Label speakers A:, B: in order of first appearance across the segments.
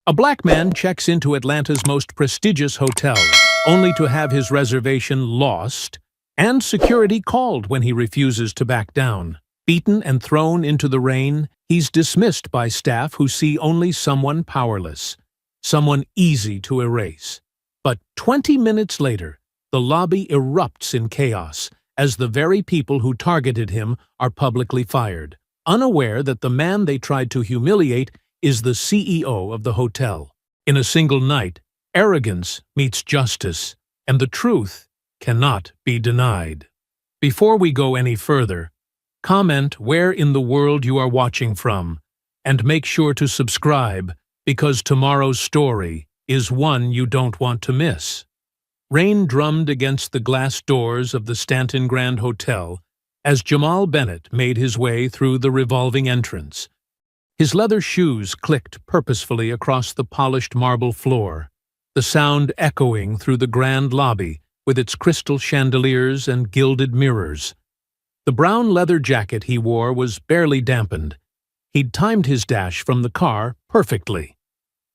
A: A black man checks into Atlanta's most prestigious hotel, only to have his reservation lost, and security called when he refuses to back down. Beaten and thrown into the rain, he's dismissed by staff who see only someone powerless, someone easy to erase. But 20 minutes later, the lobby erupts in chaos as the very people who targeted him are publicly fired, unaware that the man they tried to humiliate is the CEO of the hotel. In a single night, arrogance meets justice, and the truth cannot be denied. Before we go any further, comment where in the world you are watching from, and make sure to subscribe because tomorrow's story is one you don't want to miss. Rain drummed against the glass doors of the Stanton Grand Hotel as Jamal Bennett made his way through the revolving entrance. His leather shoes clicked purposefully across the polished marble floor, the sound echoing through the grand lobby with its crystal chandeliers and gilded mirrors. The brown leather jacket he wore was barely dampened. He'd timed his dash from the car perfectly.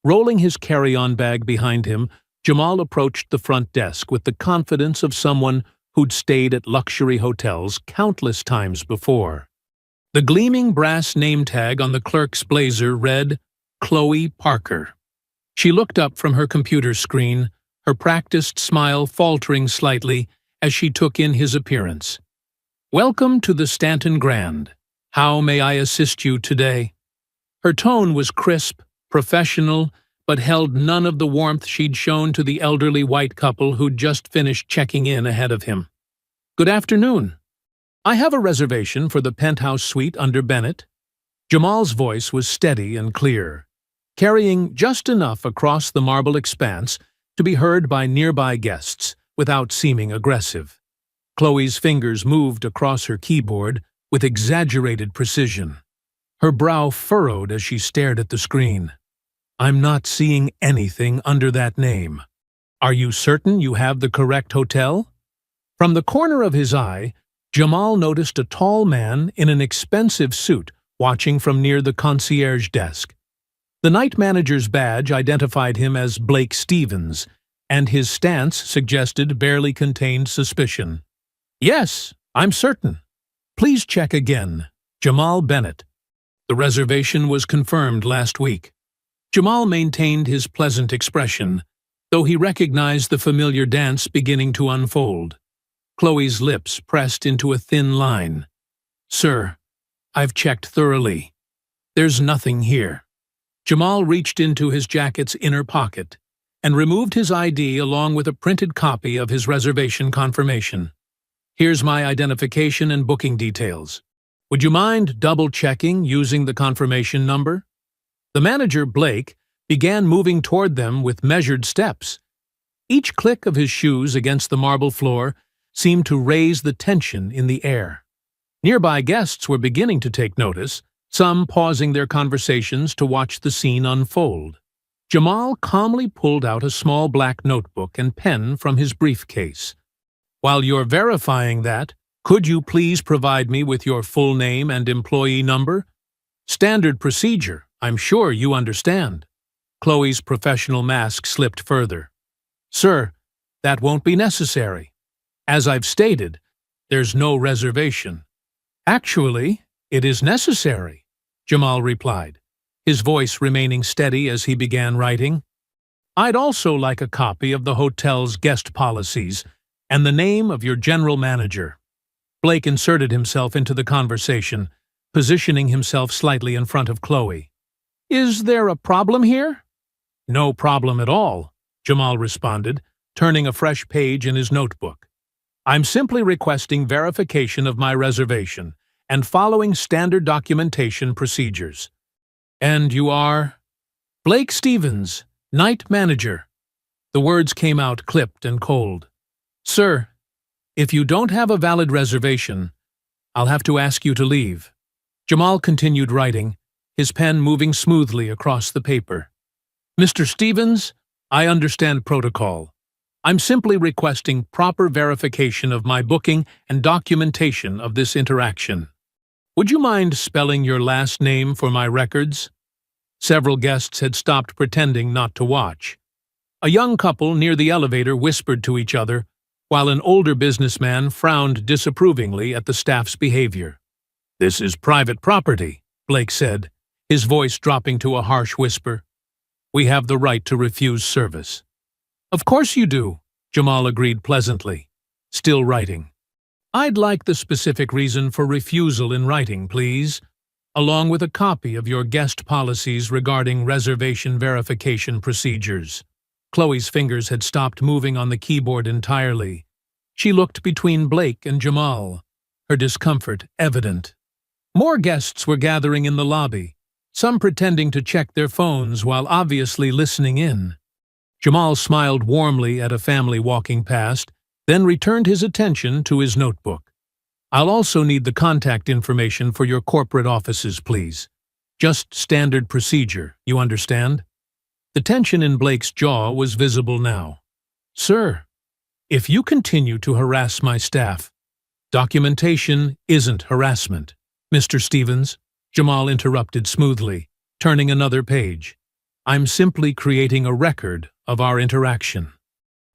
A: Rolling his carry-on bag behind him, Jamal approached the front desk with the confidence of someone who'd stayed at luxury hotels countless times before. The gleaming brass name tag on the clerk's blazer read, Chloe Parker. She looked up from her computer screen, her practiced smile faltering slightly as she took in his appearance. "Welcome to the Stanton Grand. How may I assist you today?" Her tone was crisp, professional, but held none of the warmth she'd shown to the elderly white couple who'd just finished checking in ahead of him. "Good afternoon. I have a reservation for the penthouse suite under Bennett." Jamal's voice was steady and clear, carrying just enough across the marble expanse to be heard by nearby guests without seeming aggressive. Chloe's fingers moved across her keyboard with exaggerated precision. Her brow furrowed as she stared at the screen. "I'm not seeing anything under that name. Are you certain you have the correct hotel?" From the corner of his eye, Jamal noticed a tall man in an expensive suit watching from near the concierge desk. The night manager's badge identified him as Blake Stevens, and his stance suggested barely contained suspicion. "Yes, I'm certain. Please check again. Jamal Bennett." The reservation was confirmed last week. Jamal maintained his pleasant expression, though he recognized the familiar dance beginning to unfold. Chloe's lips pressed into a thin line. "Sir, I've checked thoroughly. There's nothing here." Jamal reached into his jacket's inner pocket and removed his ID along with a printed copy of his reservation confirmation. "Here's my identification and booking details. Would you mind double-checking using the confirmation number?" The manager, Blake, began moving toward them with measured steps. Each click of his shoes against the marble floor seemed to raise the tension in the air. Nearby guests were beginning to take notice, some pausing their conversations to watch the scene unfold. Jamal calmly pulled out a small black notebook and pen from his briefcase. "While you're verifying that, could you please provide me with your full name and employee number? Standard procedure, I'm sure you understand." Chloe's professional mask slipped further. "Sir, that won't be necessary. As I've stated, there's no reservation." "Actually, it is necessary," Jamal replied, his voice remaining steady as he began writing. "I'd also like a copy of the hotel's guest policies and the name of your general manager." Blake inserted himself into the conversation, positioning himself slightly in front of Chloe. "Is there a problem here?" "No problem at all," Jamal responded, turning a fresh page in his notebook. "I'm simply requesting verification of my reservation and following standard documentation procedures." "And you are?" "Blake Stevens, night manager." The words came out clipped and cold. "Sir, if you don't have a valid reservation, I'll have to ask you to leave." Jamal continued writing, his pen moving smoothly across the paper. "Mr. Stevens, I understand protocol. I'm simply requesting proper verification of my booking and documentation of this interaction. Would you mind spelling your last name for my records?" Several guests had stopped pretending not to watch. A young couple near the elevator whispered to each other, while an older businessman frowned disapprovingly at the staff's behavior. "This is private property," Blake said, his voice dropping to a harsh whisper. "We have the right to refuse service." "Of course you do," Jamal agreed pleasantly, still writing. "I'd like the specific reason for refusal in writing, please, along with a copy of your guest policies regarding reservation verification procedures." Chloe's fingers had stopped moving on the keyboard entirely. She looked between Blake and Jamal, her discomfort evident. More guests were gathering in the lobby, some pretending to check their phones while obviously listening in. Jamal smiled warmly at a family walking past, then returned his attention to his notebook. "I'll also need the contact information for your corporate offices, please. Just standard procedure, you understand?" The tension in Blake's jaw was visible now. "Sir, if you continue to harass my staff..." "Documentation isn't harassment, Mr. Stevens," Jamal interrupted smoothly, turning another page. "I'm simply creating a record of our interaction.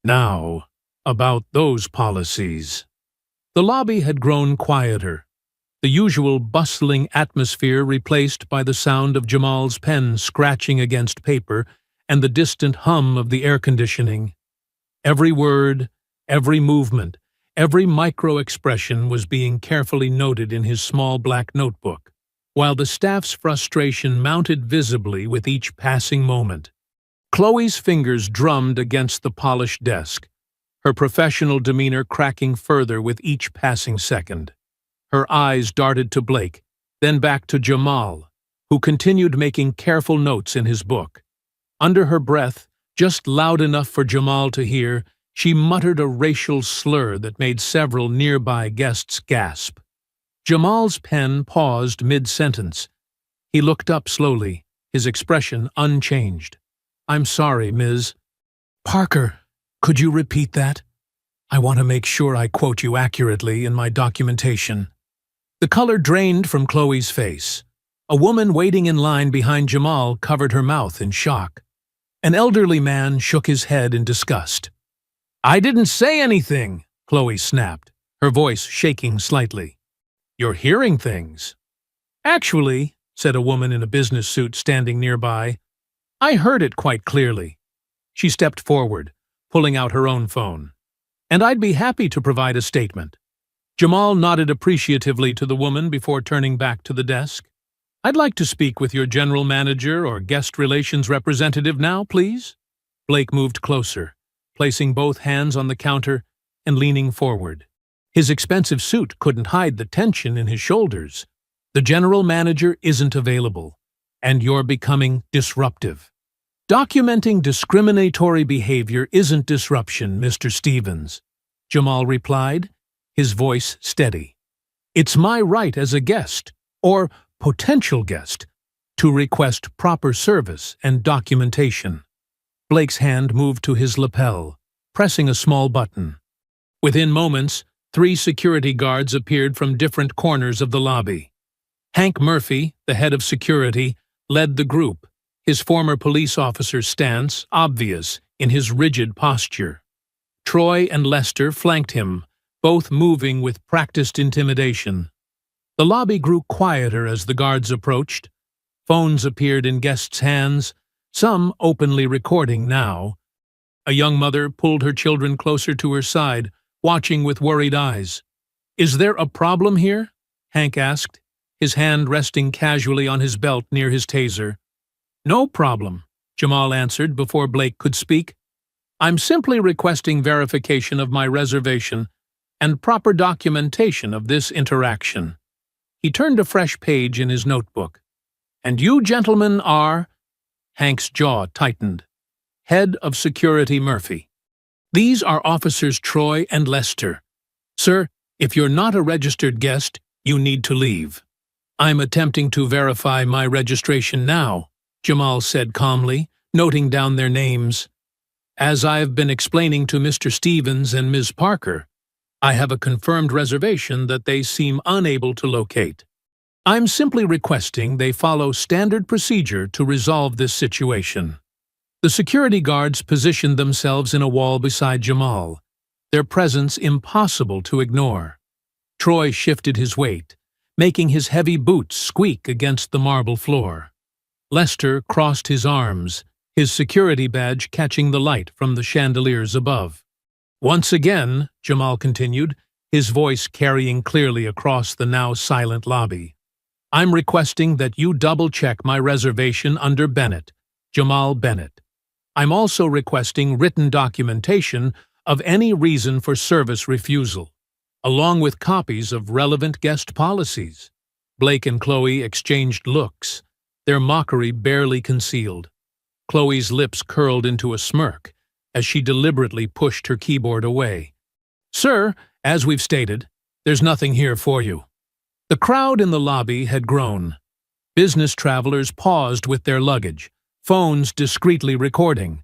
A: Now, about those policies." The lobby had grown quieter, the usual bustling atmosphere replaced by the sound of Jamal's pen scratching against paper and the distant hum of the air conditioning. Every word, every movement, every micro-expression was being carefully noted in his small black notebook, while the staff's frustration mounted visibly with each passing moment. Chloe's fingers drummed against the polished desk, her professional demeanor cracking further with each passing second. Her eyes darted to Blake, then back to Jamal, who continued making careful notes in his book. Under her breath, just loud enough for Jamal to hear, she muttered a racial slur that made several nearby guests gasp. Jamal's pen paused mid-sentence. He looked up slowly, his expression unchanged. "I'm sorry, Ms. Parker, could you repeat that? I want to make sure I quote you accurately in my documentation." The color drained from Chloe's face. A woman waiting in line behind Jamal covered her mouth in shock. An elderly man shook his head in disgust. "I didn't say anything," Chloe snapped, her voice shaking slightly. "You're hearing things." "Actually," said a woman in a business suit standing nearby, "I heard it quite clearly." She stepped forward, pulling out her own phone. "And I'd be happy to provide a statement." Jamal nodded appreciatively to the woman before turning back to the desk. "I'd like to speak with your general manager or guest relations representative now, please." Blake moved closer, placing both hands on the counter and leaning forward. His expensive suit couldn't hide the tension in his shoulders. "The general manager isn't available, and you're becoming disruptive." "Documenting discriminatory behavior isn't disruption, Mr. Stevens," Jamal replied, his voice steady. "It's my right as a guest, or potential guest, to request proper service and documentation." Blake's hand moved to his lapel, pressing a small button. Within moments, 3 security guards appeared from different corners of the lobby. Hank Murphy, the head of security, led the group, his former police officer's stance obvious in his rigid posture. Troy and Lester flanked him, both moving with practiced intimidation. The lobby grew quieter as the guards approached. Phones appeared in guests' hands, some openly recording now. A young mother pulled her children closer to her side, watching with worried eyes. "Is there a problem here?" Hank asked, his hand resting casually on his belt near his taser. "No problem," Jamal answered before Blake could speak. "I'm simply requesting verification of my reservation and proper documentation of this interaction." He turned a fresh page in his notebook. "And you gentlemen are..." Hank's jaw tightened. "Head of Security Murphy. These are Officers Troy and Lester. Sir, if you're not a registered guest, you need to leave." "I'm attempting to verify my registration now," Jamal said calmly, noting down their names. "As I've been explaining to Mr. Stevens and Ms. Parker, I have a confirmed reservation that they seem unable to locate." I'm simply requesting they follow standard procedure to resolve this situation. The security guards positioned themselves in a wall beside Jamal, their presence impossible to ignore. Troy shifted his weight, making his heavy boots squeak against the marble floor. Lester crossed his arms, his security badge catching the light from the chandeliers above. Once again, Jamal continued, his voice carrying clearly across the now silent lobby, I'm requesting that you double-check my reservation under Bennett, Jamal Bennett. I'm also requesting written documentation of any reason for service refusal, along with copies of relevant guest policies. Blake and Chloe exchanged looks, their mockery barely concealed. Chloe's lips curled into a smirk as she deliberately pushed her keyboard away. Sir, as we've stated, there's nothing here for you. The crowd in the lobby had grown. Business travelers paused with their luggage, phones discreetly recording.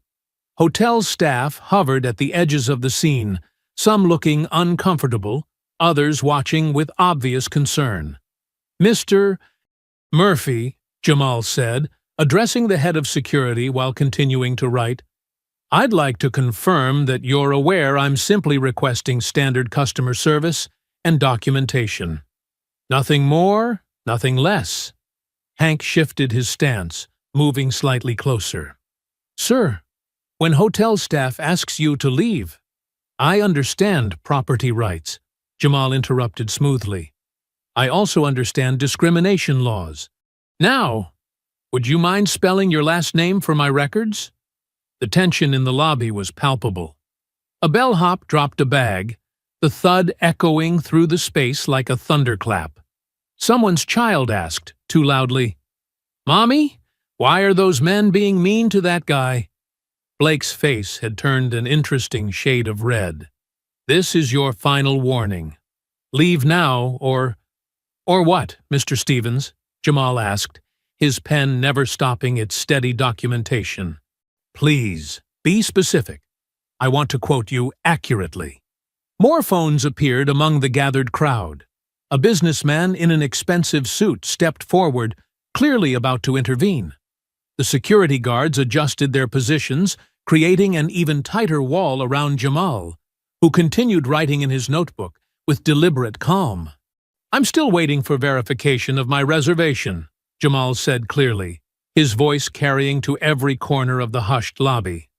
A: Hotel staff hovered at the edges of the scene, some looking uncomfortable, others watching with obvious concern. Mr. Murphy, Jamal said, addressing the head of security while continuing to write, I'd like to confirm that you're aware I'm simply requesting standard customer service and documentation. Nothing more, nothing less. Hank shifted his stance, moving slightly closer. Sir, when hotel staff asks you to leave, I understand property rights, Jamal interrupted smoothly. I also understand discrimination laws. Now, would you mind spelling your last name for my records? The tension in the lobby was palpable. A bellhop dropped a bag, the thud echoing through the space like a thunderclap. Someone's child asked, too loudly, Mommy, why are those men being mean to that guy? Blake's face had turned an interesting shade of red. This is your final warning. Leave now, or what, Mr. Stevens? Jamal asked, his pen never stopping its steady documentation. Please, be specific. I want to quote you accurately. More phones appeared among the gathered crowd. A businessman in an expensive suit stepped forward, clearly about to intervene. The security guards adjusted their positions, creating an even tighter wall around Jamal, who continued writing in his notebook with deliberate calm. I'm still waiting for verification of my reservation, Jamal said clearly, his voice carrying to every corner of the hushed lobby.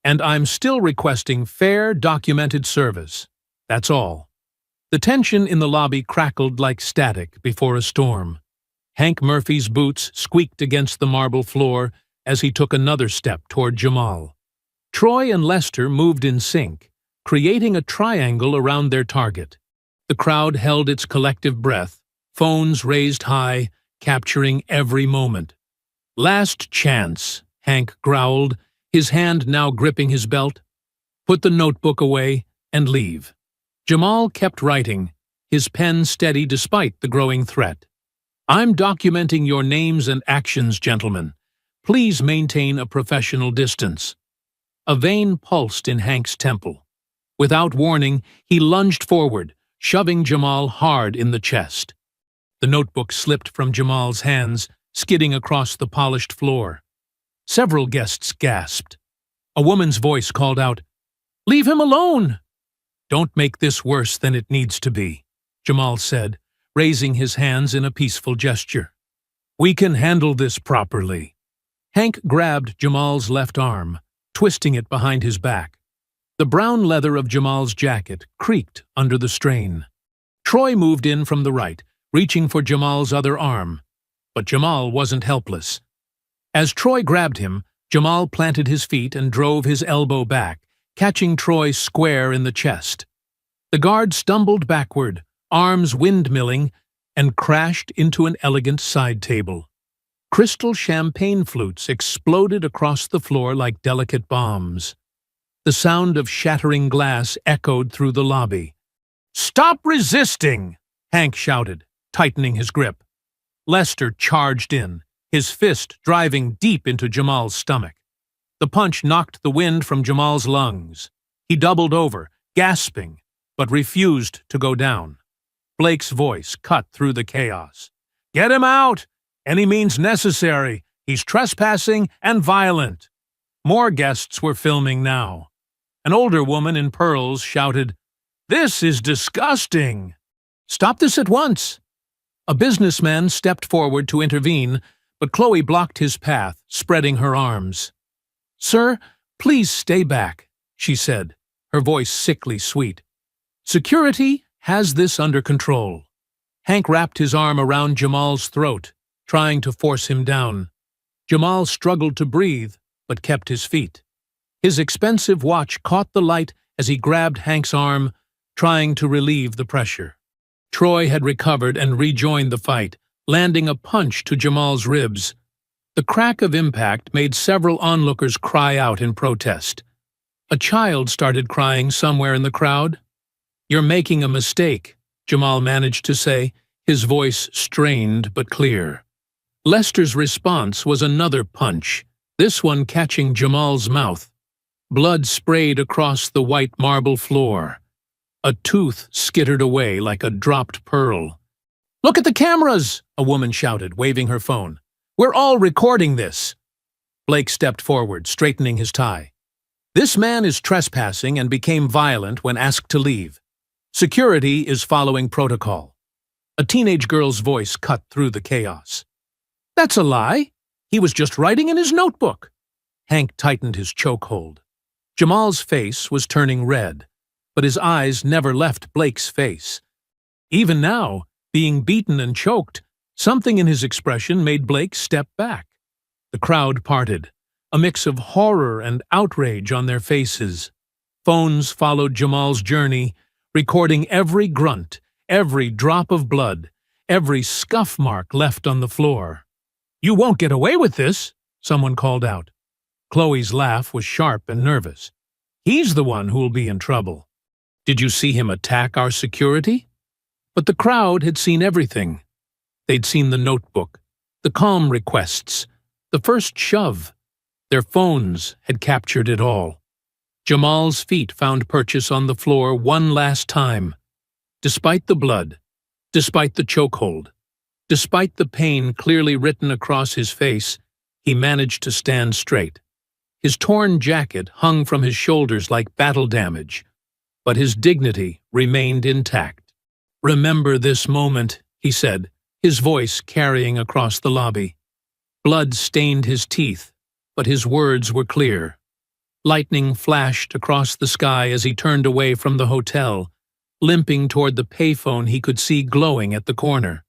A: And I'm still requesting fair, documented service. That's all. The tension in the lobby crackled like static before a storm. Hank Murphy's boots squeaked against the marble floor as he took another step toward Jamal. Troy and Lester moved in sync, creating a triangle around their target. The crowd held its collective breath, phones raised high, capturing every moment. Last chance, Hank growled, his hand now gripping his belt. Put the notebook away and leave. Jamal kept writing, his pen steady despite the growing threat. I'm documenting your names and actions, gentlemen. Please maintain a professional distance. A vein pulsed in Hank's temple. Without warning, he lunged forward, shoving Jamal hard in the chest. The notebook slipped from Jamal's hands, skidding across the polished floor. Several guests gasped. A woman's voice called out, "Leave him alone!" "Don't make this worse than it needs to be," Jamal said, raising his hands in a peaceful gesture. "We can handle this properly." Hank grabbed Jamal's left arm, twisting it behind his back. The brown leather of Jamal's jacket creaked under the strain. Troy moved in from the right, reaching for Jamal's other arm. But Jamal wasn't helpless. As Troy grabbed him, Jamal planted his feet and drove his elbow back, catching Troy square in the chest. The guard stumbled backward, arms windmilling, and crashed into an elegant side table. Crystal champagne flutes exploded across the floor like delicate bombs. The sound of shattering glass echoed through the lobby. "Stop resisting!" Hank shouted, tightening his grip. Lester charged in, his fist driving deep into Jamal's stomach. The punch knocked the wind from Jamal's lungs. He doubled over, gasping, but refused to go down. Blake's voice cut through the chaos. Get him out! Any means necessary. He's trespassing and violent. More guests were filming now. An older woman in pearls shouted, "This is disgusting! Stop this at once!" A businessman stepped forward to intervene, but Chloe blocked his path, spreading her arms. "Sir, please stay back," she said, her voice sickly sweet. "Security has this under control." Hank wrapped his arm around Jamal's throat, trying to force him down. Jamal struggled to breathe, but kept his feet. His expensive watch caught the light as he grabbed Hank's arm, trying to relieve the pressure. Troy had recovered and rejoined the fight, landing a punch to Jamal's ribs. The crack of impact made several onlookers cry out in protest. A child started crying somewhere in the crowd. "You're making a mistake," Jamal managed to say, his voice strained but clear. Lester's response was another punch, this one catching Jamal's mouth. Blood sprayed across the white marble floor. A tooth skittered away like a dropped pearl. "Look at the cameras!" a woman shouted, waving her phone. "We're all recording this." Blake stepped forward, straightening his tie. "This man is trespassing and became violent when asked to leave. Security is following protocol." A teenage girl's voice cut through the chaos. "That's a lie. He was just writing in his notebook." Hank tightened his chokehold. Jamal's face was turning red, but his eyes never left Blake's face. Even now, being beaten and choked, something in his expression made Blake step back. The crowd parted, a mix of horror and outrage on their faces. Phones followed Jamal's journey, recording every grunt, every drop of blood, every scuff mark left on the floor. "You won't get away with this," someone called out. Chloe's laugh was sharp and nervous. "He's the one who'll be in trouble. Did you see him attack our security?" But the crowd had seen everything. They'd seen the notebook, the calm requests, the first shove. Their phones had captured it all. Jamal's feet found purchase on the floor one last time. Despite the blood, despite the chokehold, despite the pain clearly written across his face, he managed to stand straight. His torn jacket hung from his shoulders like battle damage, but his dignity remained intact. "Remember this moment," he said, his voice carrying across the lobby. Blood stained his teeth, but his words were clear. Lightning flashed across the sky as he turned away from the hotel, limping toward the payphone he could see glowing at the corner.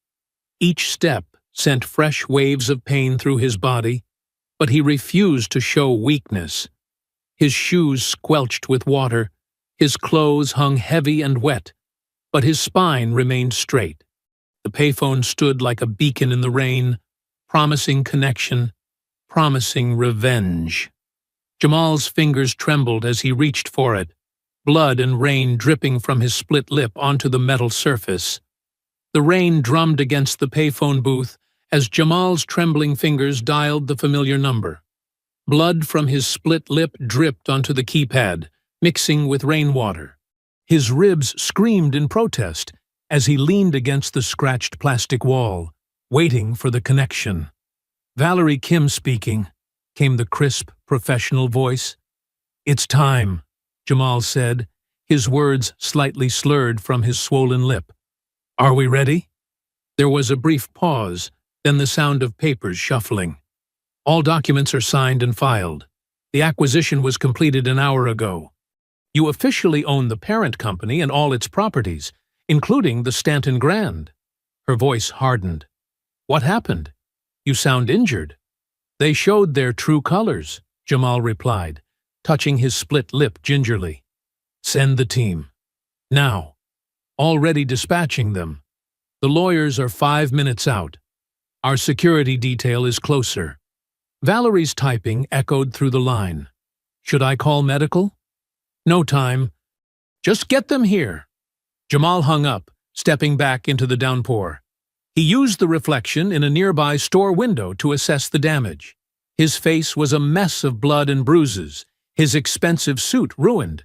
A: Each step sent fresh waves of pain through his body, but he refused to show weakness. His shoes squelched with water, his clothes hung heavy and wet, but his spine remained straight. The payphone stood like a beacon in the rain, promising connection, promising revenge. Jamal's fingers trembled as he reached for it, blood and rain dripping from his split lip onto the metal surface. The rain drummed against the payphone booth as Jamal's trembling fingers dialed the familiar number. Blood from his split lip dripped onto the keypad, mixing with rainwater. His ribs screamed in protest as he leaned against the scratched plastic wall, waiting for the connection. "Valerie Kim speaking," came the crisp, professional voice. "It's time," Jamal said, his words slightly slurred from his swollen lip. "Are we ready?" There was a brief pause, then the sound of papers shuffling. "All documents are signed and filed. The acquisition was completed an hour ago. You officially own the parent company and all its properties, including the Stanton Grand." Her voice hardened. "What happened? You sound injured." "They showed their true colors," Jamal replied, touching his split lip gingerly. "Send the team. Now. Already dispatching them. The lawyers are 5 minutes out. Our security detail is closer." Valerie's typing echoed through the line. "Should I call medical?" "No time. Just get them here." Jamal hung up, stepping back into the downpour. He used the reflection in a nearby store window to assess the damage. His face was a mess of blood and bruises, his expensive suit ruined.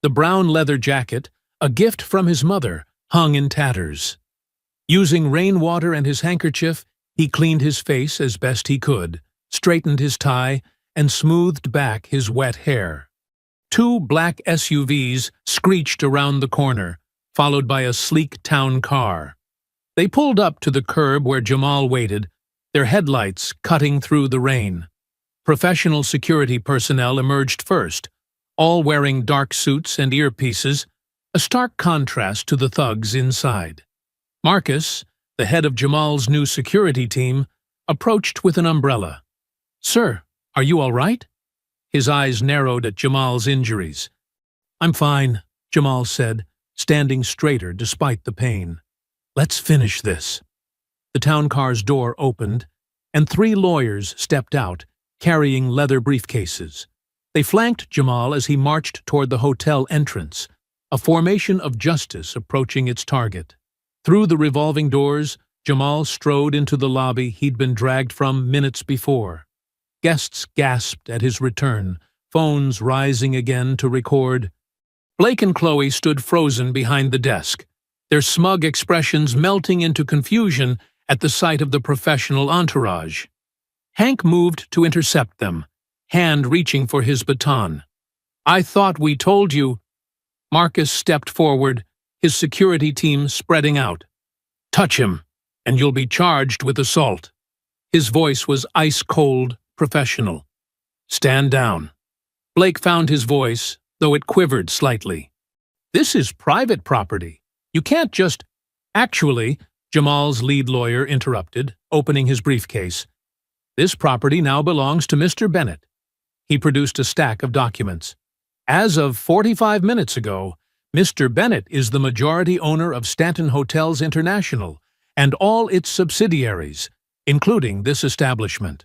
A: The brown leather jacket, a gift from his mother, hung in tatters. Using rainwater and his handkerchief, he cleaned his face as best he could, straightened his tie, and smoothed back his wet hair. Two black SUVs screeched around the corner, followed by a sleek town car. They pulled up to the curb where Jamal waited, their headlights cutting through the rain. Professional security personnel emerged first, all wearing dark suits and earpieces, a stark contrast to the thugs inside. Marcus, the head of Jamal's new security team, approached with an umbrella. "Sir, are you all right?" His eyes narrowed at Jamal's injuries. "I'm fine," Jamal said, standing straighter despite the pain. "Let's finish this." The town car's door opened, and 3 lawyers stepped out, carrying leather briefcases. They flanked Jamal as he marched toward the hotel entrance, a formation of justice approaching its target. Through the revolving doors, Jamal strode into the lobby he'd been dragged from minutes before. Guests gasped at his return, phones rising again to record. Blake and Chloe stood frozen behind the desk, their smug expressions melting into confusion at the sight of the professional entourage. Hank moved to intercept them, hand reaching for his baton. "I thought we told you." Marcus stepped forward, his security team spreading out. "Touch him, and you'll be charged with assault." His voice was ice-cold, professional. "Stand down." Blake found his voice, though it quivered slightly. "This is private property. You can't just—" "Actually," Jamal's lead lawyer interrupted, opening his briefcase. "This property now belongs to Mr. Bennett." He produced a stack of documents. "As of 45 minutes ago, Mr. Bennett is the majority owner of Stanton Hotels International and all its subsidiaries, including this establishment."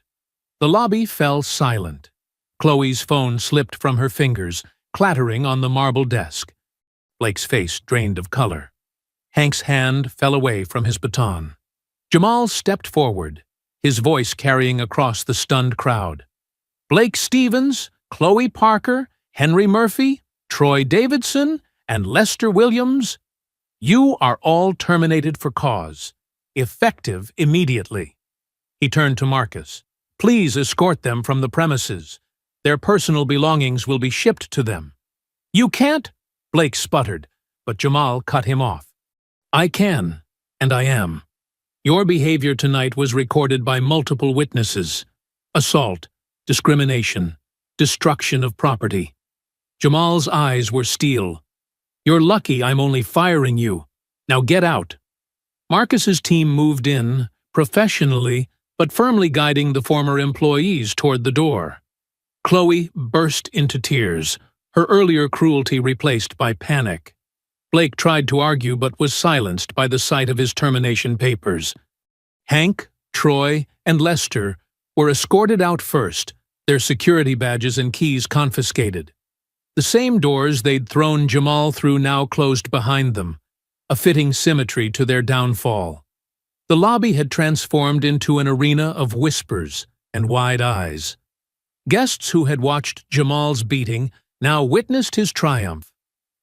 A: The lobby fell silent. Chloe's phone slipped from her fingers, clattering on the marble desk. Blake's face drained of color. Hank's hand fell away from his baton. Jamal stepped forward, his voice carrying across the stunned crowd. "Blake Stevens, Chloe Parker, Henry Murphy, Troy Davidson, and Lester Williams, you are all terminated for cause, effective immediately." He turned to Marcus. "Please escort them from the premises. Their personal belongings will be shipped to them." "You can't," Blake sputtered, but Jamal cut him off. "I can, and I am. Your behavior tonight was recorded by multiple witnesses. Assault, discrimination, destruction of property." Jamal's eyes were steel. "You're lucky I'm only firing you. Now get out." Marcus's team moved in, professionally, but firmly guiding the former employees toward the door. Chloe burst into tears, her earlier cruelty replaced by panic. Blake tried to argue but was silenced by the sight of his termination papers. Hank, Troy, and Lester were escorted out first, their security badges and keys confiscated. The same doors they'd thrown Jamal through now closed behind them, a fitting symmetry to their downfall. The lobby had transformed into an arena of whispers and wide eyes. Guests who had watched Jamal's beating now witnessed his triumph.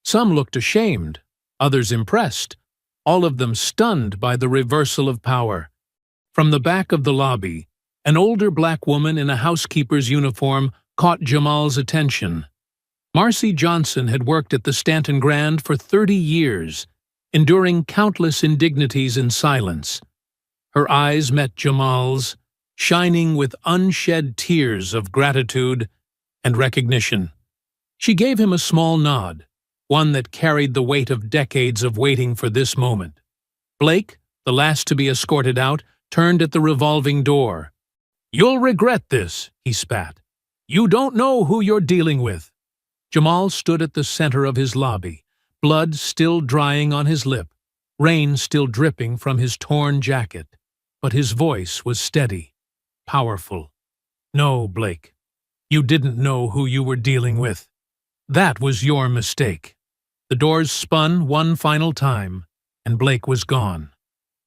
A: Some looked ashamed, others impressed, all of them stunned by the reversal of power. From the back of the lobby, an older black woman in a housekeeper's uniform caught Jamal's attention. Marcy Johnson had worked at the Stanton Grand for 30 years, enduring countless indignities in silence. Her eyes met Jamal's, shining with unshed tears of gratitude and recognition. She gave him a small nod, one that carried the weight of decades of waiting for this moment. Blake, the last to be escorted out, turned at the revolving door. "You'll regret this," he spat. "You don't know who you're dealing with." Jamal stood at the center of his lobby, blood still drying on his lip, rain still dripping from his torn jacket. But his voice was steady, powerful. "No, Blake, you didn't know who you were dealing with. That was your mistake." The doors spun one final time, and Blake was gone.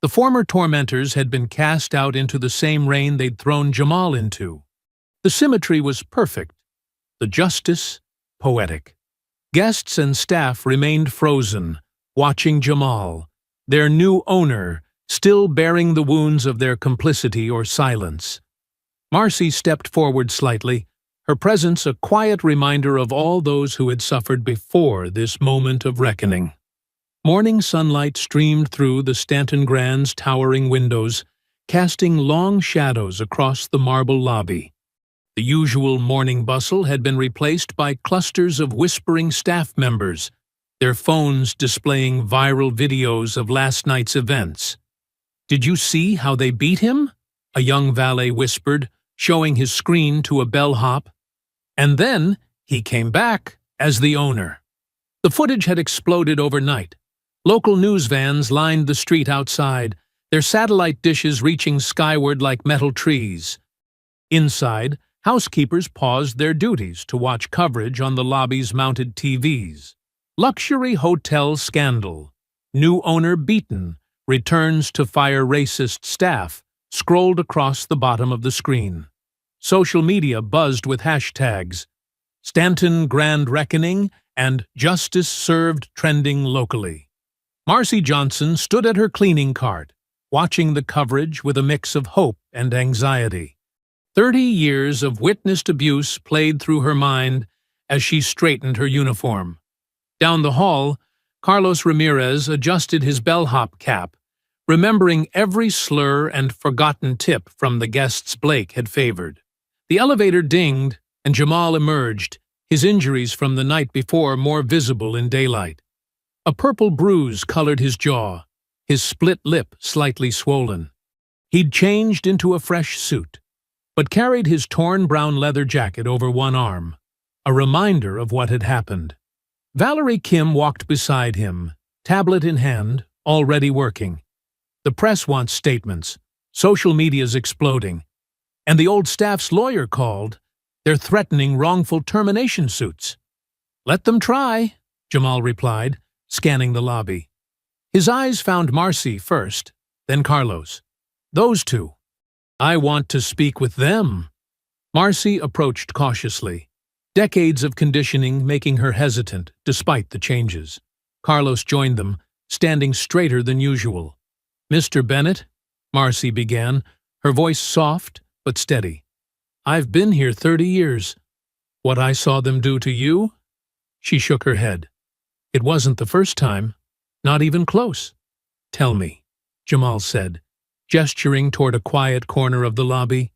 A: The former tormentors had been cast out into the same rain they'd thrown Jamal into. The symmetry was perfect, the justice poetic. Guests and staff remained frozen, watching Jamal, their new owner, still bearing the wounds of their complicity or silence. Marcy stepped forward slightly, her presence a quiet reminder of all those who had suffered before this moment of reckoning. Morning sunlight streamed through the Stanton Grand's towering windows, casting long shadows across the marble lobby. The usual morning bustle had been replaced by clusters of whispering staff members, their phones displaying viral videos of last night's events. "Did you see how they beat him?" a young valet whispered, showing his screen to a bellhop. "And then he came back as the owner." The footage had exploded overnight. Local news vans lined the street outside, their satellite dishes reaching skyward like metal trees. Inside, housekeepers paused their duties to watch coverage on the lobby's mounted TVs. Luxury hotel scandal. New owner beaten. Returns to fire racist staff scrolled across the bottom of the screen. Social media buzzed with hashtags Stanton Grand Reckoning and Justice Served trending locally. Marcy Johnson stood at her cleaning cart, watching the coverage with a mix of hope and anxiety. 30 years of witnessed abuse played through her mind as she straightened her uniform. Down the hall, Carlos Ramirez adjusted his bellhop cap, remembering every slur and forgotten tip from the guests Blake had favored. The elevator dinged, and Jamal emerged, his injuries from the night before more visible in daylight. A purple bruise colored his jaw, his split lip slightly swollen. He'd changed into a fresh suit, but carried his torn brown leather jacket over one arm, a reminder of what had happened. Valerie Kim walked beside him, tablet in hand, already working. The press wants statements, social media's exploding, and the old staff's lawyer called. They're threatening wrongful termination suits. "Let them try," Jamal replied, scanning the lobby. His eyes found Marcy first, then Carlos. "Those two. I want to speak with them." Marcy approached cautiously, decades of conditioning making her hesitant despite the changes. Carlos joined them, standing straighter than usual. "Mr. Bennett," Marcy began, her voice soft but steady. "I've been here 30 years. What I saw them do to you?" She shook her head. "It wasn't the first time, not even close." "Tell me," Jamal said, gesturing toward a quiet corner of the lobby.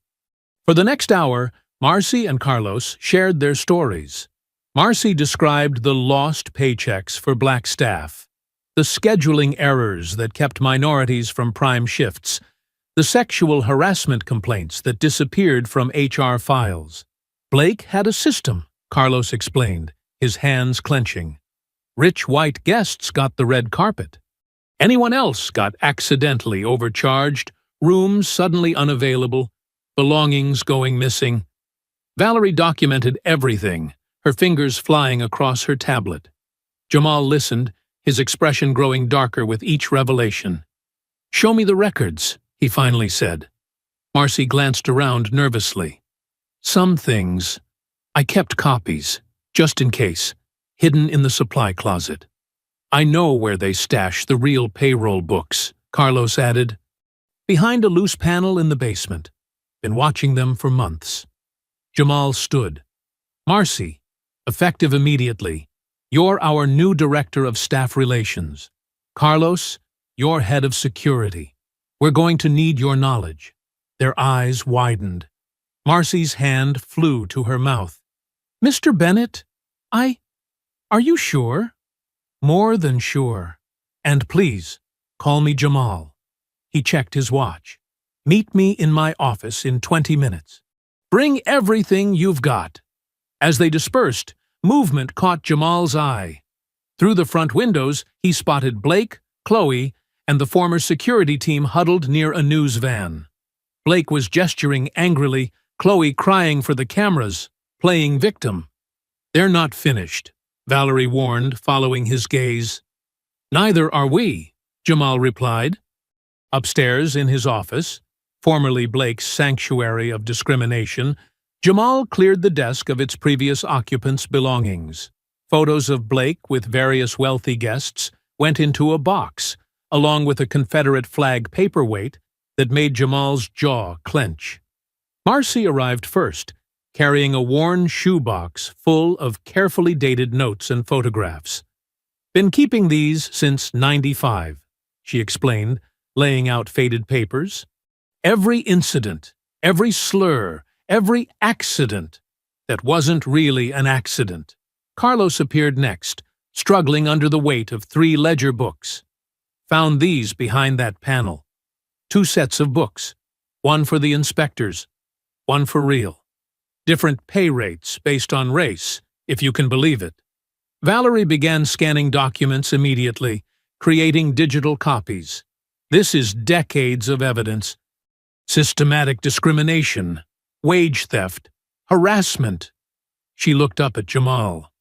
A: For the next hour, Marcy and Carlos shared their stories. Marcy described the lost paychecks for black staff, the scheduling errors that kept minorities from prime shifts, the sexual harassment complaints that disappeared from HR files. Blake had a system, Carlos explained, his hands clenching. Rich white guests got the red carpet. Anyone else got accidentally overcharged, rooms suddenly unavailable, belongings going missing. Valerie documented everything, her fingers flying across her tablet. Jamal listened, his expression growing darker with each revelation. "Show me the records," he finally said. Marcy glanced around nervously. "Some things. I kept copies, just in case, hidden in the supply closet. I know where they stash the real payroll books," Carlos added. "Behind a loose panel in the basement. Been watching them for months." Jamal stood. "Marcy, effective immediately. You're our new director of staff relations. Carlos, you're head of security. We're going to need your knowledge." Their eyes widened. Marcy's hand flew to her mouth. "Mr. Bennett, Are you sure?" "More than sure. And please, call me Jamal." He checked his watch. "Meet me in my office in 20 minutes. Bring everything you've got." As they dispersed, movement caught Jamal's eye. Through the front windows, he spotted Blake, Chloe, and the former security team huddled near a news van. Blake was gesturing angrily, Chloe crying for the cameras, playing victim. "They're not finished," Valerie warned, following his gaze. "Neither are we," Jamal replied. Upstairs in his office, formerly Blake's sanctuary of discrimination, Jamal cleared the desk of its previous occupants' belongings. Photos of Blake with various wealthy guests went into a box, along with a Confederate flag paperweight that made Jamal's jaw clench. Marcy arrived first, carrying a worn shoebox full of carefully dated notes and photographs. "Been keeping these since '95, she explained, laying out faded papers. "Every incident, every slur, every accident that wasn't really an accident." Carlos appeared next, struggling under the weight of 3 ledger books. "Found these behind that panel. 2 sets of books, one for the inspectors, one for real. Different pay rates based on race, if you can believe it." Valerie began scanning documents immediately, creating digital copies. "This is decades of evidence. Systematic discrimination, wage theft, harassment." She looked up at Jamal.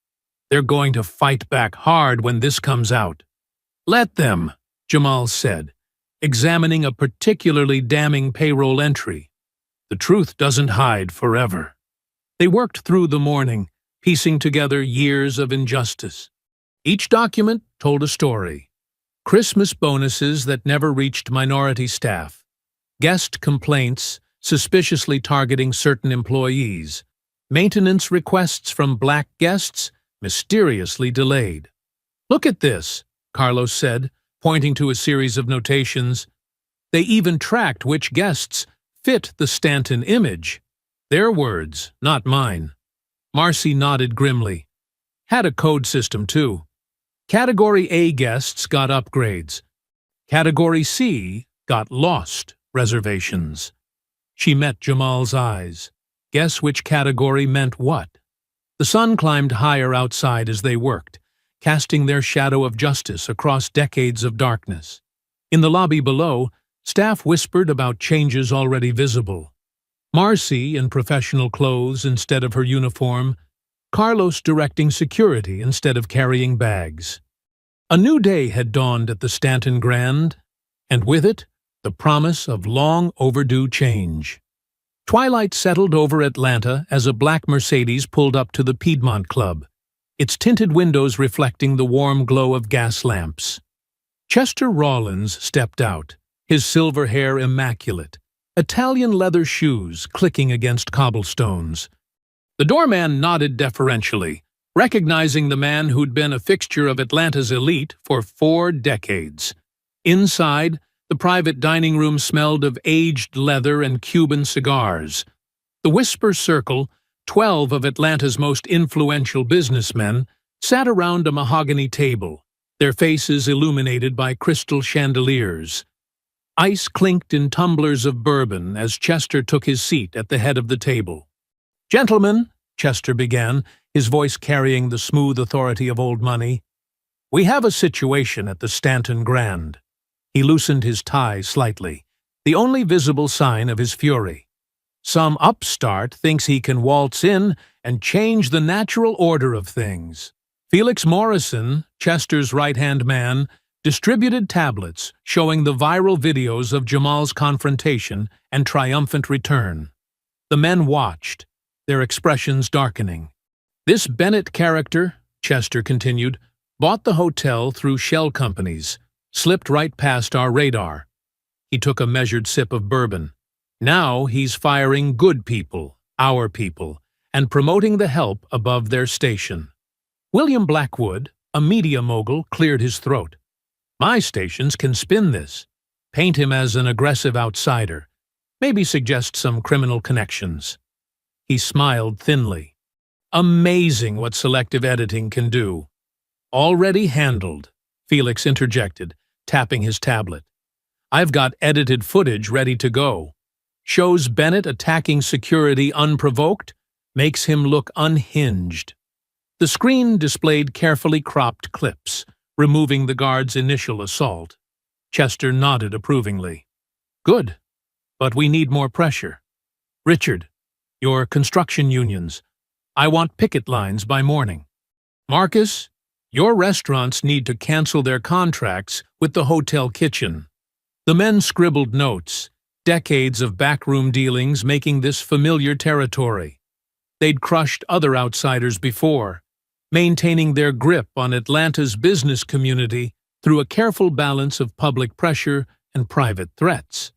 A: "They're going to fight back hard when this comes out." "Let them," Jamal said, examining a particularly damning payroll entry. "The truth doesn't hide forever." They worked through the morning, piecing together years of injustice. Each document told a story. Christmas bonuses that never reached minority staff, guest complaints suspiciously targeting certain employees, maintenance requests from black guests mysteriously delayed. "Look at this," Carlos said, pointing to a series of notations. "They even tracked which guests fit the Stanton image." Their words, not mine. Marcy nodded grimly. "Had a code system, too. Category A guests got upgrades. Category C got lost reservations." She met Jamal's eyes. Guess which category meant what? The sun climbed higher outside as they worked, casting their shadow of justice across decades of darkness. In the lobby below, staff whispered about changes already visible. Marcy in professional clothes instead of her uniform, Carlos directing security instead of carrying bags. A new day had dawned at the Stanton Grand, and with it, the promise of long-overdue change. Twilight settled over Atlanta as a black Mercedes pulled up to the Piedmont Club, its tinted windows reflecting the warm glow of gas lamps. Chester Rawlins stepped out, his silver hair immaculate, Italian leather shoes clicking against cobblestones. The doorman nodded deferentially, recognizing the man who'd been a fixture of Atlanta's elite for 4 decades. Inside, the private dining room smelled of aged leather and Cuban cigars. The Whisper Circle, 12 of Atlanta's most influential businessmen, sat around a mahogany table, their faces illuminated by crystal chandeliers. Ice clinked in tumblers of bourbon as Chester took his seat at the head of the table. "Gentlemen," Chester began, his voice carrying the smooth authority of old money, "we have a situation at the Stanton Grand." He loosened his tie slightly, the only visible sign of his fury. "Some upstart thinks he can waltz in and change the natural order of things." Felix Morrison, Chester's right-hand man, distributed tablets showing the viral videos of Jamal's confrontation and triumphant return. The men watched, their expressions darkening. "This Bennett character," Chester continued, "bought the hotel through shell companies, slipped right past our radar." He took a measured sip of bourbon. "Now he's firing good people, our people, and promoting the help above their station." William Blackwood, a media mogul, cleared his throat. "My stations can spin this, paint him as an aggressive outsider, maybe suggest some criminal connections." He smiled thinly. "Amazing what selective editing can do." "Already handled," Felix interjected, tapping his tablet. "I've got edited footage ready to go. Shows Bennett attacking security unprovoked, makes him look unhinged." The screen displayed carefully cropped clips, removing the guard's initial assault. Chester nodded approvingly. "Good, but we need more pressure. Richard, your construction unions. I want picket lines by morning. Marcus, your restaurants need to cancel their contracts with the hotel kitchen." The men scribbled notes, decades of backroom dealings making this familiar territory. They'd crushed other outsiders before, maintaining their grip on Atlanta's business community through a careful balance of public pressure and private threats.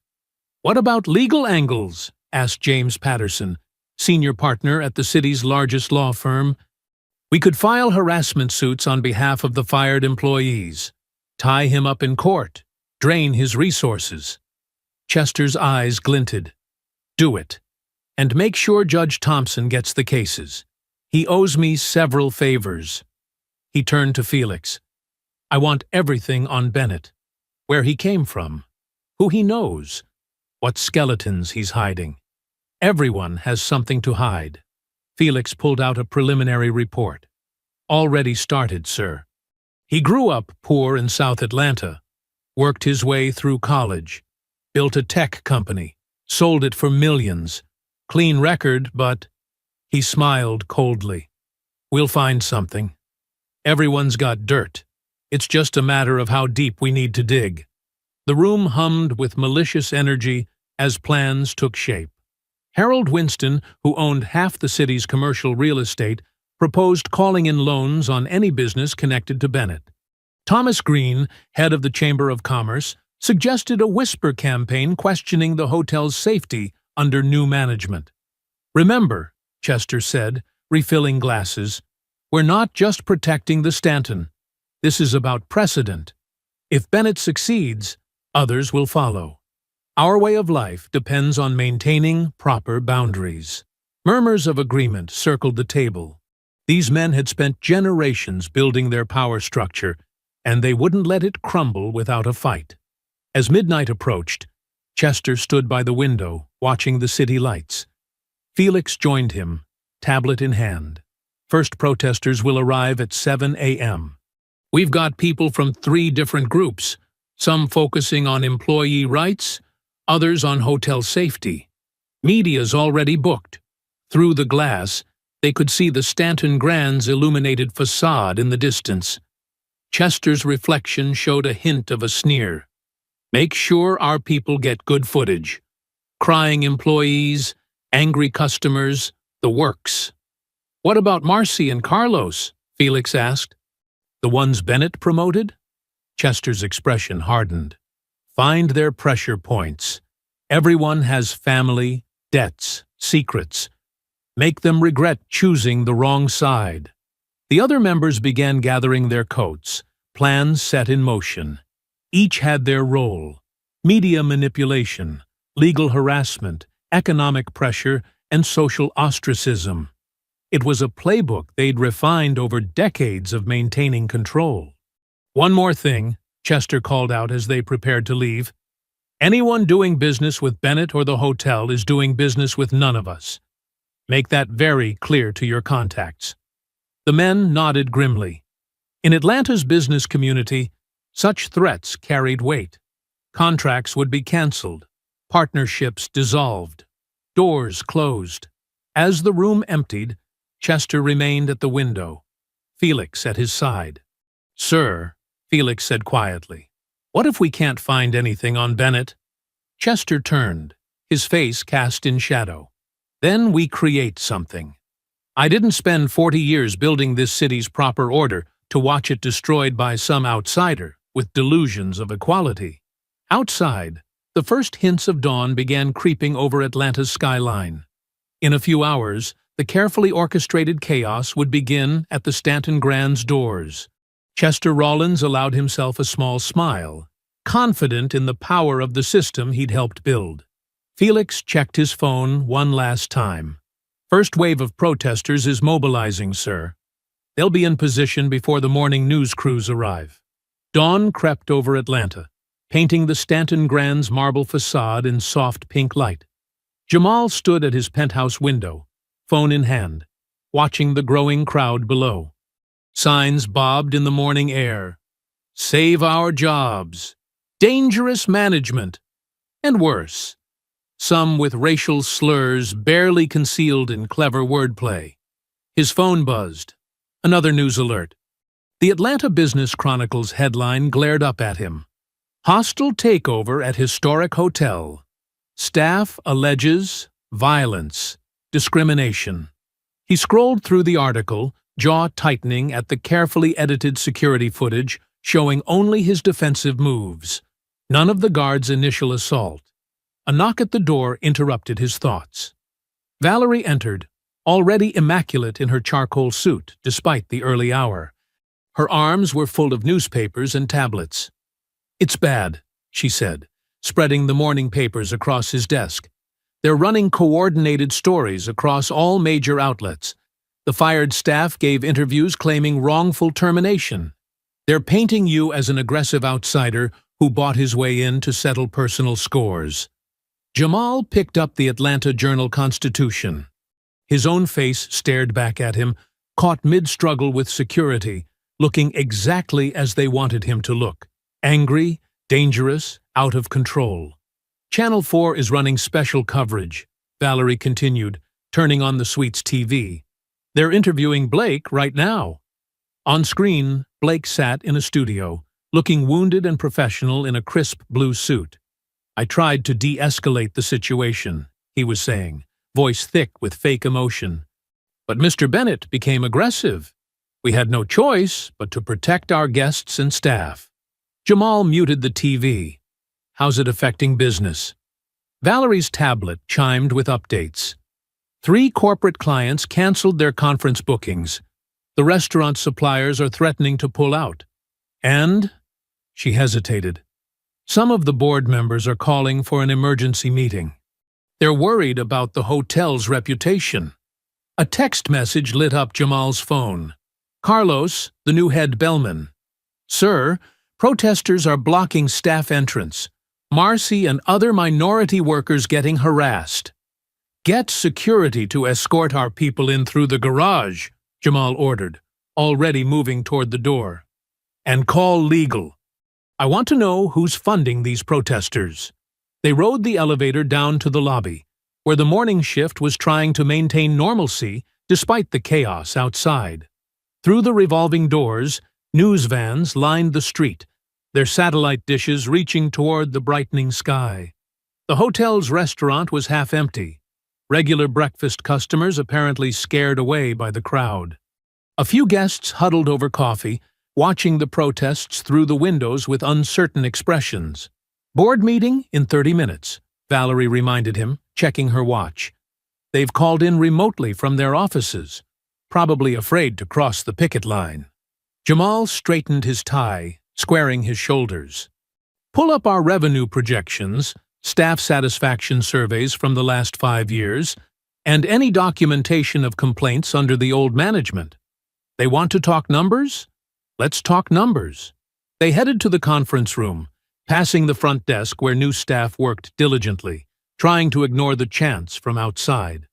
A: "What about legal angles?" asked James Patterson, senior partner at the city's largest law firm. "We could file harassment suits on behalf of the fired employees, tie him up in court, drain his resources." Chester's eyes glinted. "Do it. And make sure Judge Thompson gets the cases. He owes me several favors." He turned to Felix. "I want everything on Bennett. Where he came from, who he knows, what skeletons he's hiding. Everyone has something to hide." Felix pulled out a preliminary report. "Already started, sir. He grew up poor in South Atlanta, worked his way through college, built a tech company, sold it for millions. Clean record, but—" He smiled coldly. "We'll find something. Everyone's got dirt. It's just a matter of how deep we need to dig." The room hummed with malicious energy as plans took shape. Harold Winston, who owned half the city's commercial real estate, proposed calling in loans on any business connected to Bennett. Thomas Green, head of the Chamber of Commerce, suggested a whisper campaign questioning the hotel's safety under new management. "Remember," Chester said, refilling glasses, "we're not just protecting the Stanton. This is about precedent. If Bennett succeeds, others will follow. Our way of life depends on maintaining proper boundaries." Murmurs of agreement circled the table. These men had spent generations building their power structure, and they wouldn't let it crumble without a fight. As midnight approached, Chester stood by the window, watching the city lights. Felix joined him, tablet in hand. "First protesters will arrive at 7 a.m. We've got people from 3 different groups, some focusing on employee rights, others on hotel safety. Media's already booked." Through the glass, they could see the Stanton Grand's illuminated facade in the distance. Chester's reflection showed a hint of a sneer. "Make sure our people get good footage. Crying employees, angry customers, the works." "What about Marcy and Carlos?" Felix asked. "The ones Bennett promoted?" Chester's expression hardened. "Find their pressure points. Everyone has family, debts, secrets. Make them regret choosing the wrong side." The other members began gathering their coats, plans set in motion. Each had their role: media manipulation, legal harassment, economic pressure, and social ostracism. It was a playbook they'd refined over decades of maintaining control. "One more thing," Chester called out as they prepared to leave. "Anyone doing business with Bennett or the hotel is doing business with none of us. Make that very clear to your contacts." The men nodded grimly. In Atlanta's business community, such threats carried weight. Contracts would be canceled, partnerships dissolved, doors closed. As the room emptied, Chester remained at the window, Felix at his side. "Sir," Felix said quietly, "what if we can't find anything on Bennett?" Chester turned, his face cast in shadow. "Then we create something. I didn't spend 40 years building this city's proper order to watch it destroyed by some outsider with delusions of equality." Outside, the first hints of dawn began creeping over Atlanta's skyline. In a few hours, the carefully orchestrated chaos would begin at the Stanton Grand's doors. Chester Rollins allowed himself a small smile, confident in the power of the system he'd helped build. Felix checked his phone one last time. "First wave of protesters is mobilizing, sir. They'll be in position before the morning news crews arrive." Dawn crept over Atlanta, painting the Stanton Grand's marble facade in soft pink light. Jamal stood at his penthouse window, phone in hand, watching the growing crowd below. Signs bobbed in the morning air. "Save our jobs," "Dangerous management," and worse, some with racial slurs barely concealed in clever wordplay. His phone buzzed. Another news alert. The Atlanta Business Chronicle's headline glared up at him. "Hostile takeover at historic hotel. Staff alleges violence, discrimination." He scrolled through the article, jaw tightening at the carefully edited security footage, showing only his defensive moves. None of the guard's initial assault. A knock at the door interrupted his thoughts. Valerie entered, already immaculate in her charcoal suit, despite the early hour. Her arms were full of newspapers and tablets. "It's bad," she said, spreading the morning papers across his desk. "They're running coordinated stories across all major outlets. The fired staff gave interviews claiming wrongful termination. They're painting you as an aggressive outsider who bought his way in to settle personal scores." Jamal picked up the Atlanta Journal-Constitution. His own face stared back at him, caught mid-struggle with security, looking exactly as they wanted him to look. Angry, dangerous, out of control. "Channel 4 is running special coverage," Valerie continued, turning on the suite's TV. "They're interviewing Blake right now." On screen, Blake sat in a studio, looking wounded and professional in a crisp blue suit. "I tried to de-escalate the situation," he was saying, voice thick with fake emotion. "But Mr. Bennett became aggressive. We had no choice but to protect our guests and staff." Jamal muted the TV. "How's it affecting business?" Valerie's tablet chimed with updates. 3 corporate clients canceled their conference bookings. The restaurant suppliers are threatening to pull out. And, she hesitated, some of the board members are calling for an emergency meeting. They're worried about the hotel's reputation. A text message lit up Jamal's phone. "Carlos, the new head bellman. Sir, protesters are blocking staff entrance. Marcy and other minority workers getting harassed. Get security to escort our people in through the garage," Jamal ordered, already moving toward the door. "And call legal. I want to know who's funding these protesters." They rode the elevator down to the lobby, where the morning shift was trying to maintain normalcy despite the chaos outside. Through the revolving doors, news vans lined the street, their satellite dishes reaching toward the brightening sky. The hotel's restaurant was half empty, regular breakfast customers apparently scared away by the crowd. A few guests huddled over coffee, watching the protests through the windows with uncertain expressions. "Board meeting in 30 minutes, Valerie reminded him, checking her watch. "They've called in remotely from their offices, probably afraid to cross the picket line." Jamal straightened his tie, squaring his shoulders. "Pull up our revenue projections, staff satisfaction surveys from the last 5 years, and any documentation of complaints under the old management. They want to talk numbers? Let's talk numbers." They headed to the conference room, passing the front desk where new staff worked diligently, trying to ignore the chants from outside.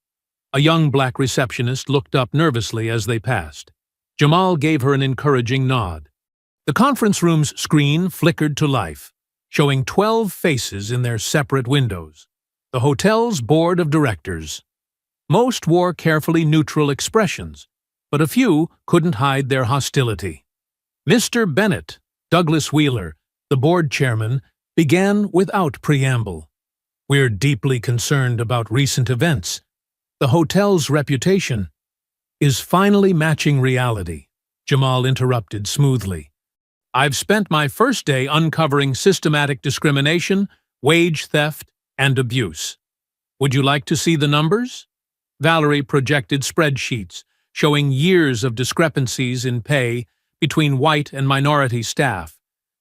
A: A young black receptionist looked up nervously as they passed. Jamal gave her an encouraging nod. The conference room's screen flickered to life, showing 12 faces in their separate windows. The hotel's board of directors. Most wore carefully neutral expressions, but a few couldn't hide their hostility. Mr. Bennett, Douglas Wheeler, the board chairman, began without preamble. "We're deeply concerned about recent events. The hotel's reputation is finally matching reality," Jamal interrupted smoothly. "I've spent my first day uncovering systematic discrimination, wage theft, and abuse. Would you like to see the numbers?" Valerie projected spreadsheets showing years of discrepancies in pay between white and minority staff,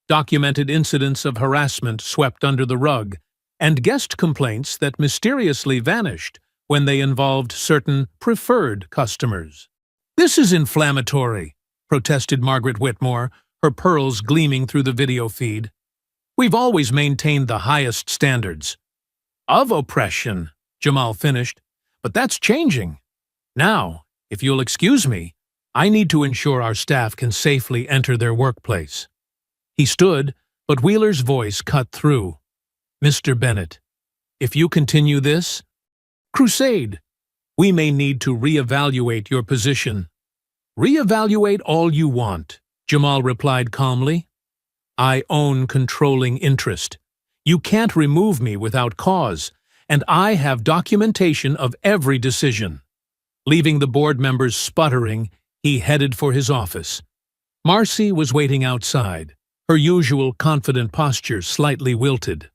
A: documented incidents of harassment swept under the rug, and guest complaints that mysteriously vanished when they involved certain preferred customers. "This is inflammatory," protested Margaret Whitmore, her pearls gleaming through the video feed. "We've always maintained the highest standards." "Of oppression," Jamal finished, "but that's changing. Now, if you'll excuse me, I need to ensure our staff can safely enter their workplace." He stood, but Wheeler's voice cut through. "Mr. Bennett, if you continue this crusade, we may need to reevaluate your position." "Reevaluate all you want," Jamal replied calmly. "I own controlling interest. You can't remove me without cause, and I have documentation of every decision." Leaving the board members sputtering, he headed for his office. Marcy was waiting outside, her usual confident posture slightly wilted.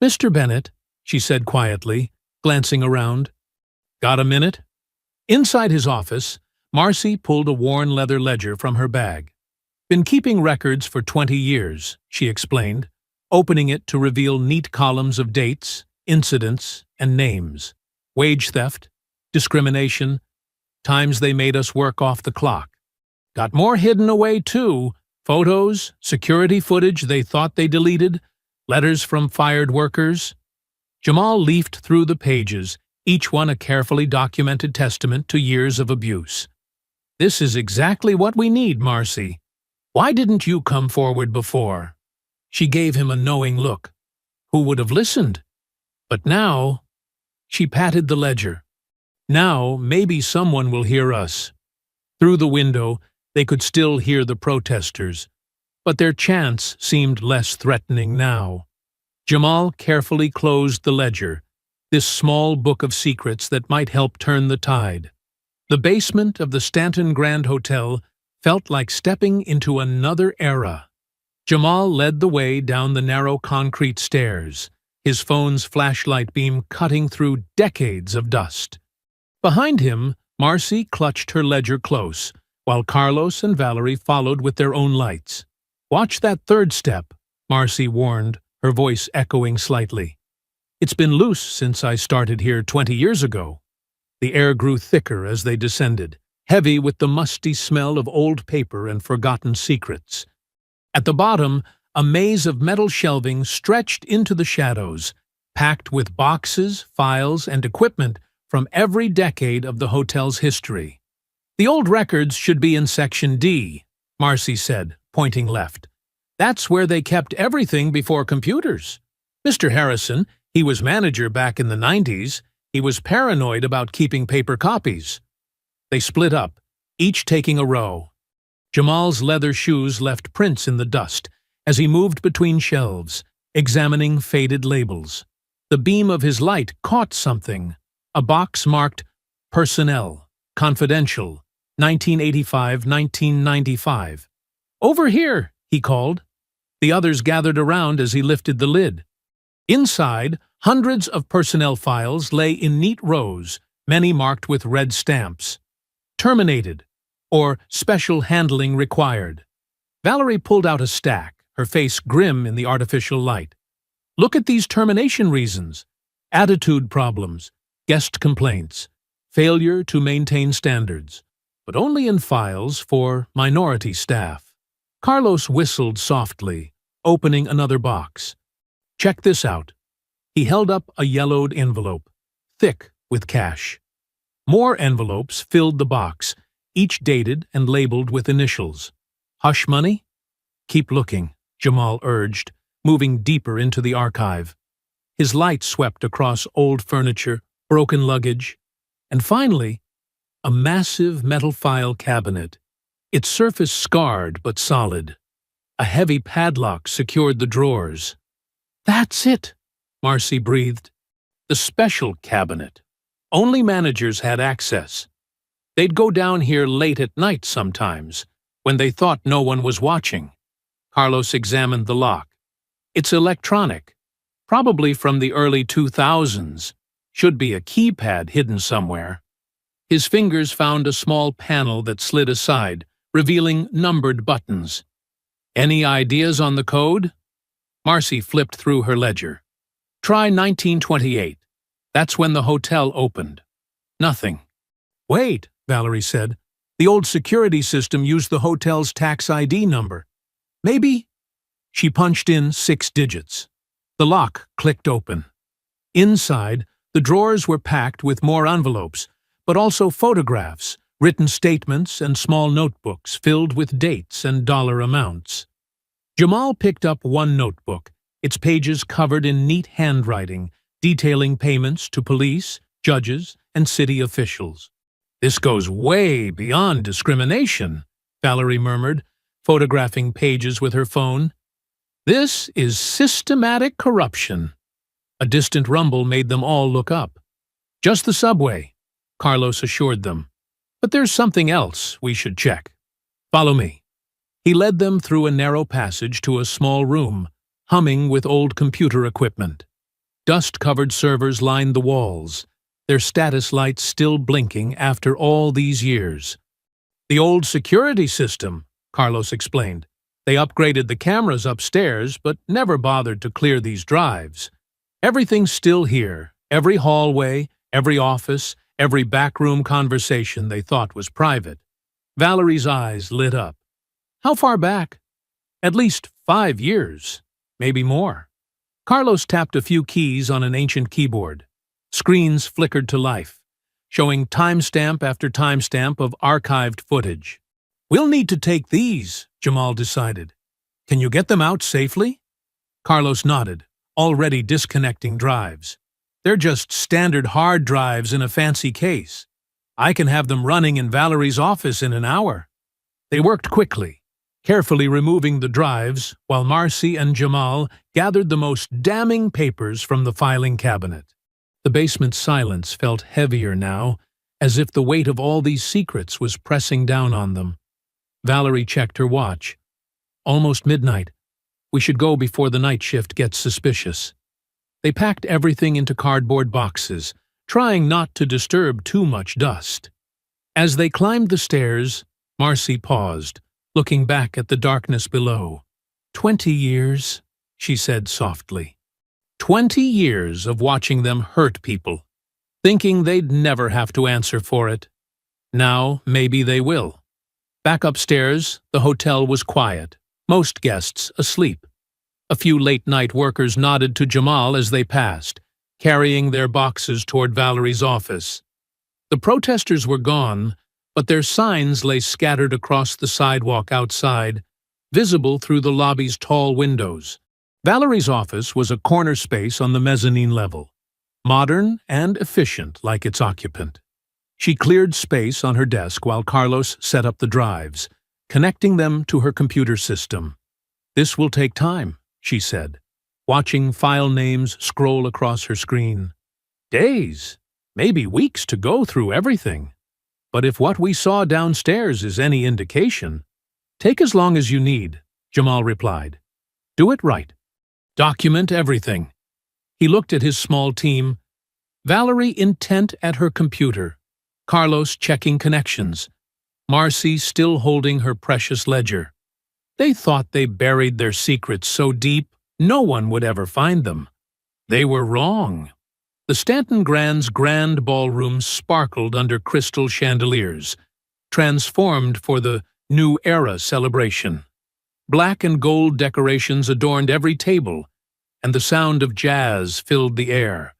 A: "Mr. Bennet," she said quietly, glancing around. "Got a minute?" Inside his office, Marcy pulled a worn leather ledger from her bag. "Been keeping records for 20 years, she explained, opening it to reveal neat columns of dates, incidents, and names. Wage theft, discrimination, times they made us work off the clock. Got more hidden away, too. Photos, security footage they thought they deleted, letters from fired workers." Jamal leafed through the pages, each one a carefully documented testament to years of abuse. "This is exactly what we need, Marcy. Why didn't you come forward before?" She gave him a knowing look. Who would have listened? But now... She patted the ledger. "Now, maybe someone will hear us." Through the window, they could still hear the protesters, but their chants seemed less threatening now. Jamal carefully closed the ledger, this small book of secrets that might help turn the tide. The basement of the Stanton Grand Hotel felt like stepping into another era. Jamal led the way down the narrow concrete stairs, his phone's flashlight beam cutting through decades of dust. Behind him, Marcy clutched her ledger close, while Carlos and Valerie followed with their own lights. "Watch that third step," Marcy warned, her voice echoing slightly. "It's been loose since I started here 20 years ago." The air grew thicker as they descended, heavy with the musty smell of old paper and forgotten secrets. At the bottom, a maze of metal shelving stretched into the shadows, packed with boxes, files, and equipment from every decade of the hotel's history. "The old records should be in Section D," Marcy said, pointing left. "That's where they kept everything before computers. Mr. Harrison, he was manager back in the 90s. He was paranoid about keeping paper copies." They split up, each taking a row. Jamal's leather shoes left prints in the dust as he moved between shelves, examining faded labels. The beam of his light caught something, a box marked Personnel, Confidential, 1985-1995. "Over here," he called. The others gathered around as he lifted the lid. Inside, hundreds of personnel files lay in neat rows, many marked with red stamps. "Terminated," or "Special handling required." Valerie pulled out a stack, her face grim in the artificial light. "Look at these termination reasons. Attitude problems, guest complaints, failure to maintain standards, but only in files for minority staff." Carlos whistled softly, opening another box. "Check this out." He held up a yellowed envelope, thick with cash. More envelopes filled the box, each dated and labeled with initials. "Hush money?" "Keep looking," Jamal urged, moving deeper into the archive. His light swept across old furniture, broken luggage, and finally, a massive metal file cabinet, its surface scarred but solid. A heavy padlock secured the drawers. "That's it," Marcy breathed. "The special cabinet. Only managers had access. They'd go down here late at night sometimes, when they thought no one was watching." Carlos examined the lock. "It's electronic, probably from the early 2000s. Should be a keypad hidden somewhere." His fingers found a small panel that slid aside, revealing numbered buttons. "Any ideas on the code?" Marcy flipped through her ledger. "Try 1928. That's when the hotel opened." "Nothing." "Wait," Valerie said. "The old security system used the hotel's tax ID number. Maybe—" She punched in 6 digits. The lock clicked open. Inside, the drawers were packed with more envelopes, but also photographs, written statements, and small notebooks filled with dates and dollar amounts. Jamal picked up one notebook, its pages covered in neat handwriting, detailing payments to police, judges, and city officials. "This goes way beyond discrimination," Valerie murmured, photographing pages with her phone. "This is systematic corruption." A distant rumble made them all look up. "Just the subway," Carlos assured them. "But there's something else we should check. Follow me." He led them through a narrow passage to a small room, humming with old computer equipment. Dust-covered servers lined the walls, their status lights still blinking after all these years. "The old security system," Carlos explained. "They upgraded the cameras upstairs, but never bothered to clear these drives. Everything's still here, every hallway, every office, every backroom conversation they thought was private." Valerie's eyes lit up. "How far back?" "At least 5 years, maybe more." Carlos tapped a few keys on an ancient keyboard. Screens flickered to life, showing timestamp after timestamp of archived footage. "We'll need to take these," Jamal decided. "Can you get them out safely?" Carlos nodded, already disconnecting drives. "They're just standard hard drives in a fancy case. I can have them running in Valerie's office in an hour." They worked quickly, carefully removing the drives while Marcy and Jamal gathered the most damning papers from the filing cabinet. The basement's silence felt heavier now, as if the weight of all these secrets was pressing down on them. Valerie checked her watch. "Almost midnight. We should go before the night shift gets suspicious." They packed everything into cardboard boxes, trying not to disturb too much dust. As they climbed the stairs, Marcy paused, looking back at the darkness below. 20 years, she said softly. 20 years of watching them hurt people, thinking they'd never have to answer for it. Now, maybe they will. Back upstairs, the hotel was quiet, most guests asleep. A few late-night workers nodded to Jamal as they passed, carrying their boxes toward Valerie's office. The protesters were gone, but their signs lay scattered across the sidewalk outside, visible through the lobby's tall windows. Valerie's office was a corner space on the mezzanine level, modern and efficient like its occupant. She cleared space on her desk while Carlos set up the drives, connecting them to her computer system. "This will take time," she said, watching file names scroll across her screen. "Days, maybe weeks to go through everything. But if what we saw downstairs is any indication, take as long as you need," Jamal replied. "Do it right. Document everything." He looked at his small team, Valerie intent at her computer, Carlos checking connections, Marcy still holding her precious ledger. They thought they buried their secrets so deep no one would ever find them. They were wrong. The Stanton Grand's grand ballroom sparkled under crystal chandeliers, transformed for the New Era celebration. Black and gold decorations adorned every table, and the sound of jazz filled the air.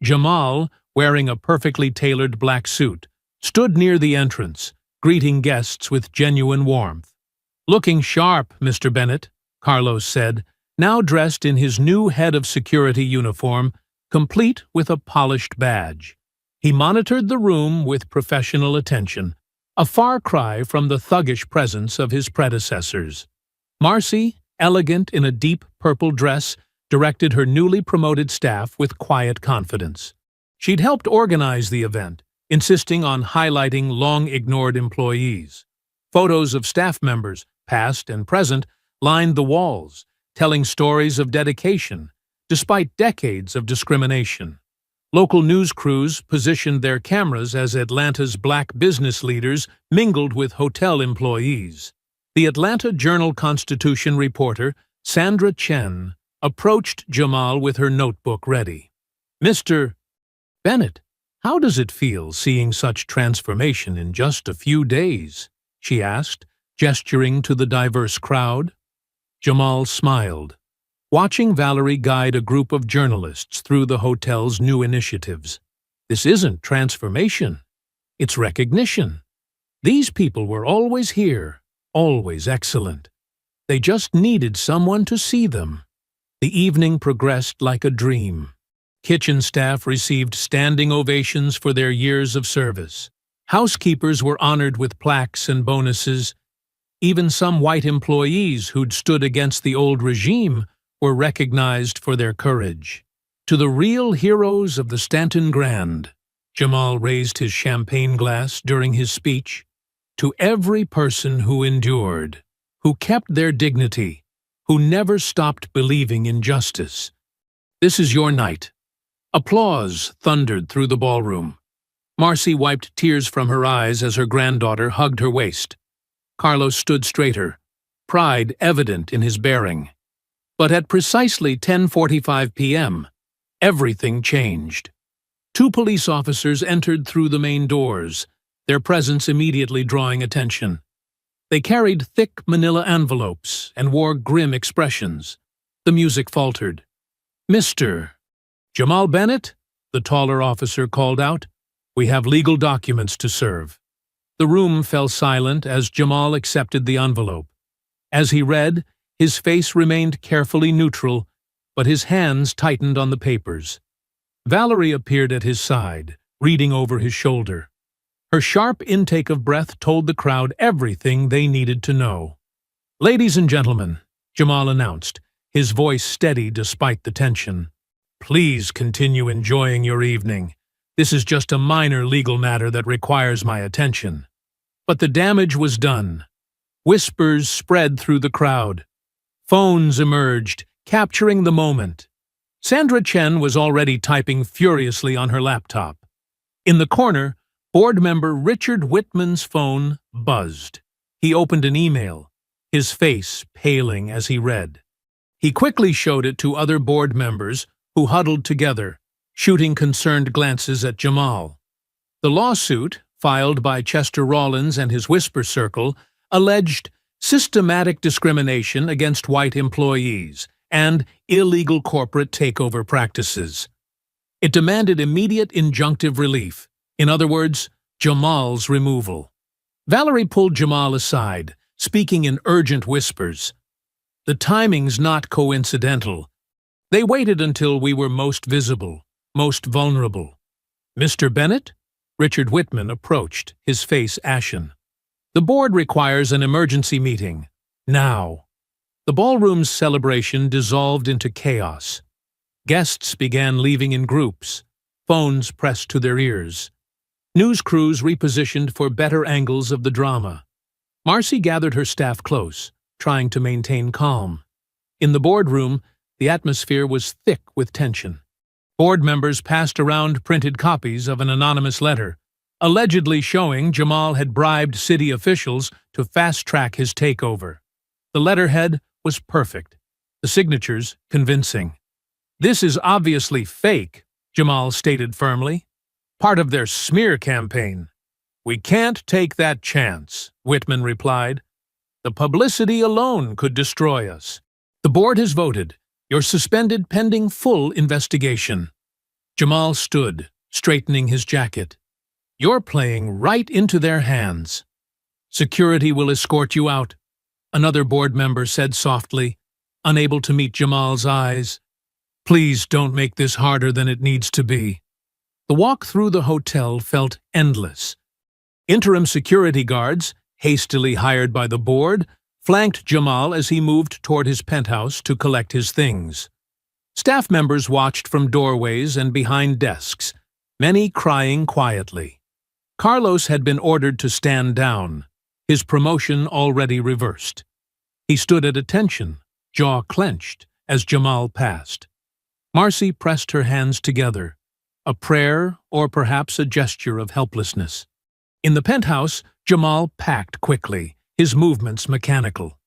A: Jamal, wearing a perfectly tailored black suit, stood near the entrance, greeting guests with genuine warmth. "Looking sharp, Mr. Bennett," Carlos said, now dressed in his new head of security uniform, complete with a polished badge. He monitored the room with professional attention, a far cry from the thuggish presence of his predecessors. Marcy, elegant in a deep purple dress, directed her newly promoted staff with quiet confidence. She'd helped organize the event, insisting on highlighting long-ignored employees. Photos of staff members, past and present, lined the walls, telling stories of dedication, despite decades of discrimination. Local news crews positioned their cameras as Atlanta's black business leaders mingled with hotel employees. The Atlanta Journal-Constitution reporter, Sandra Chen, approached Jamal with her notebook ready. "Mr. Bennett, how does it feel seeing such transformation in just a few days?" she asked, gesturing to the diverse crowd. Jamal smiled, watching Valerie guide a group of journalists through the hotel's new initiatives. "This isn't transformation. It's recognition. These people were always here, always excellent. They just needed someone to see them." The evening progressed like a dream. Kitchen staff received standing ovations for their years of service. Housekeepers were honored with plaques and bonuses. Even some white employees who'd stood against the old regime were recognized for their courage. To the real heroes of the Stanton Grand, Jamal raised his champagne glass during his speech. To every person who endured, who kept their dignity, who never stopped believing in justice. This is your night. Applause thundered through the ballroom. Marcy wiped tears from her eyes as her granddaughter hugged her waist. Carlos stood straighter, pride evident in his bearing. But at precisely 10:45 p.m., everything changed. Two police officers entered through the main doors, their presence immediately drawing attention. They carried thick manila envelopes and wore grim expressions. The music faltered. "Mr. Jamal Bennett," the taller officer called out, "we have legal documents to serve." The room fell silent as Jamal accepted the envelope. As he read, his face remained carefully neutral, but his hands tightened on the papers. Valerie appeared at his side, reading over his shoulder. Her sharp intake of breath told the crowd everything they needed to know. "Ladies and gentlemen," Jamal announced, his voice steady despite the tension, "please continue enjoying your evening. This is just a minor legal matter that requires my attention." But the damage was done. Whispers spread through the crowd. Phones emerged, capturing the moment. Sandra Chen was already typing furiously on her laptop. In the corner, board member Richard Whitman's phone buzzed. He opened an email, his face paling as he read. He quickly showed it to other board members who huddled together, shooting concerned glances at Jamal. The lawsuit, filed by Chester Rollins and his Whisper Circle, alleged systematic discrimination against white employees and illegal corporate takeover practices. It demanded immediate injunctive relief, in other words, Jamal's removal. Valerie pulled Jamal aside, speaking in urgent whispers. "The timing's not coincidental. They waited until we were most visible, most vulnerable." "Mr. Bennett?" Richard Whitman approached, his face ashen. "The board requires an emergency meeting. Now." The ballroom's celebration dissolved into chaos. Guests began leaving in groups, phones pressed to their ears. News crews repositioned for better angles of the drama. Marcy gathered her staff close, trying to maintain calm. In the boardroom, the atmosphere was thick with tension. Board members passed around printed copies of an anonymous letter, allegedly showing Jamal had bribed city officials to fast-track his takeover. The letterhead was perfect, the signatures convincing. "This is obviously fake," Jamal stated firmly. "Part of their smear campaign." "We can't take that chance," Whitman replied. "The publicity alone could destroy us. The board has voted. You're suspended pending full investigation." Jamal stood, straightening his jacket. "You're playing right into their hands." "Security will escort you out," another board member said softly, unable to meet Jamal's eyes. "Please don't make this harder than it needs to be." The walk through the hotel felt endless. Interim security guards, hastily hired by the board, flanked Jamal as he moved toward his penthouse to collect his things. Staff members watched from doorways and behind desks, many crying quietly. Carlos had been ordered to stand down, his promotion already reversed. He stood at attention, jaw clenched, as Jamal passed. Marcy pressed her hands together, a prayer or perhaps a gesture of helplessness. In the penthouse, Jamal packed quickly, his movements mechanical.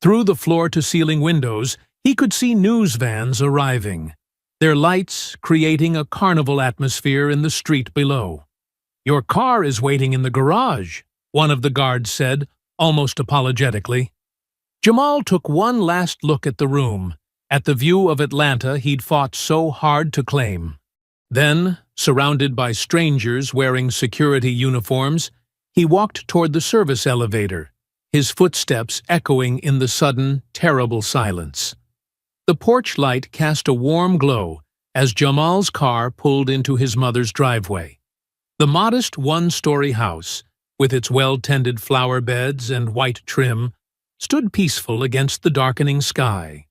A: Through the floor-to-ceiling windows, he could see news vans arriving, their lights creating a carnival atmosphere in the street below. "Your car is waiting in the garage," one of the guards said, almost apologetically. Jamal took one last look at the room, at the view of Atlanta he'd fought so hard to claim. Then, surrounded by strangers wearing security uniforms, he walked toward the service elevator, his footsteps echoing in the sudden, terrible silence. The porch light cast a warm glow as Jamal's car pulled into his mother's driveway. The modest one-story house, with its well-tended flower beds and white trim, stood peaceful against the darkening sky.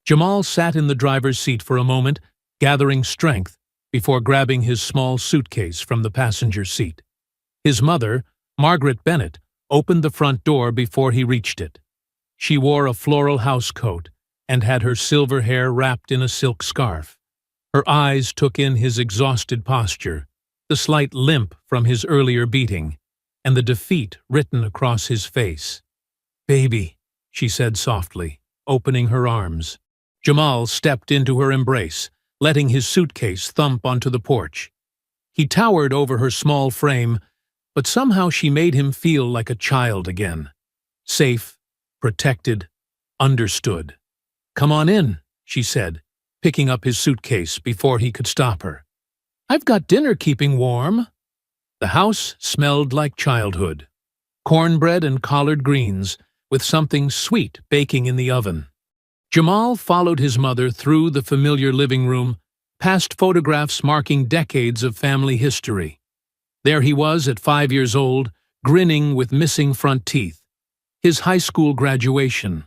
A: Jamal sat in the driver's seat for a moment, gathering strength before grabbing his small suitcase from the passenger seat. His mother, Margaret Bennett, opened the front door before he reached it. She wore a floral housecoat and had her silver hair wrapped in a silk scarf. Her eyes took in his exhausted posture, the slight limp from his earlier beating, and the defeat written across his face. "Baby," she said softly, opening her arms. Jamal stepped into her embrace, letting his suitcase thump onto the porch. He towered over her small frame, but somehow she made him feel like a child again. Safe, protected, understood. "Come on in," she said, picking up his suitcase before he could stop her. "I've got dinner keeping warm." The house smelled like childhood. Cornbread and collard greens, with something sweet baking in the oven. Jamal followed his mother through the familiar living room, past photographs marking decades of family history. There he was at 5 years old, grinning with missing front teeth. His high school graduation,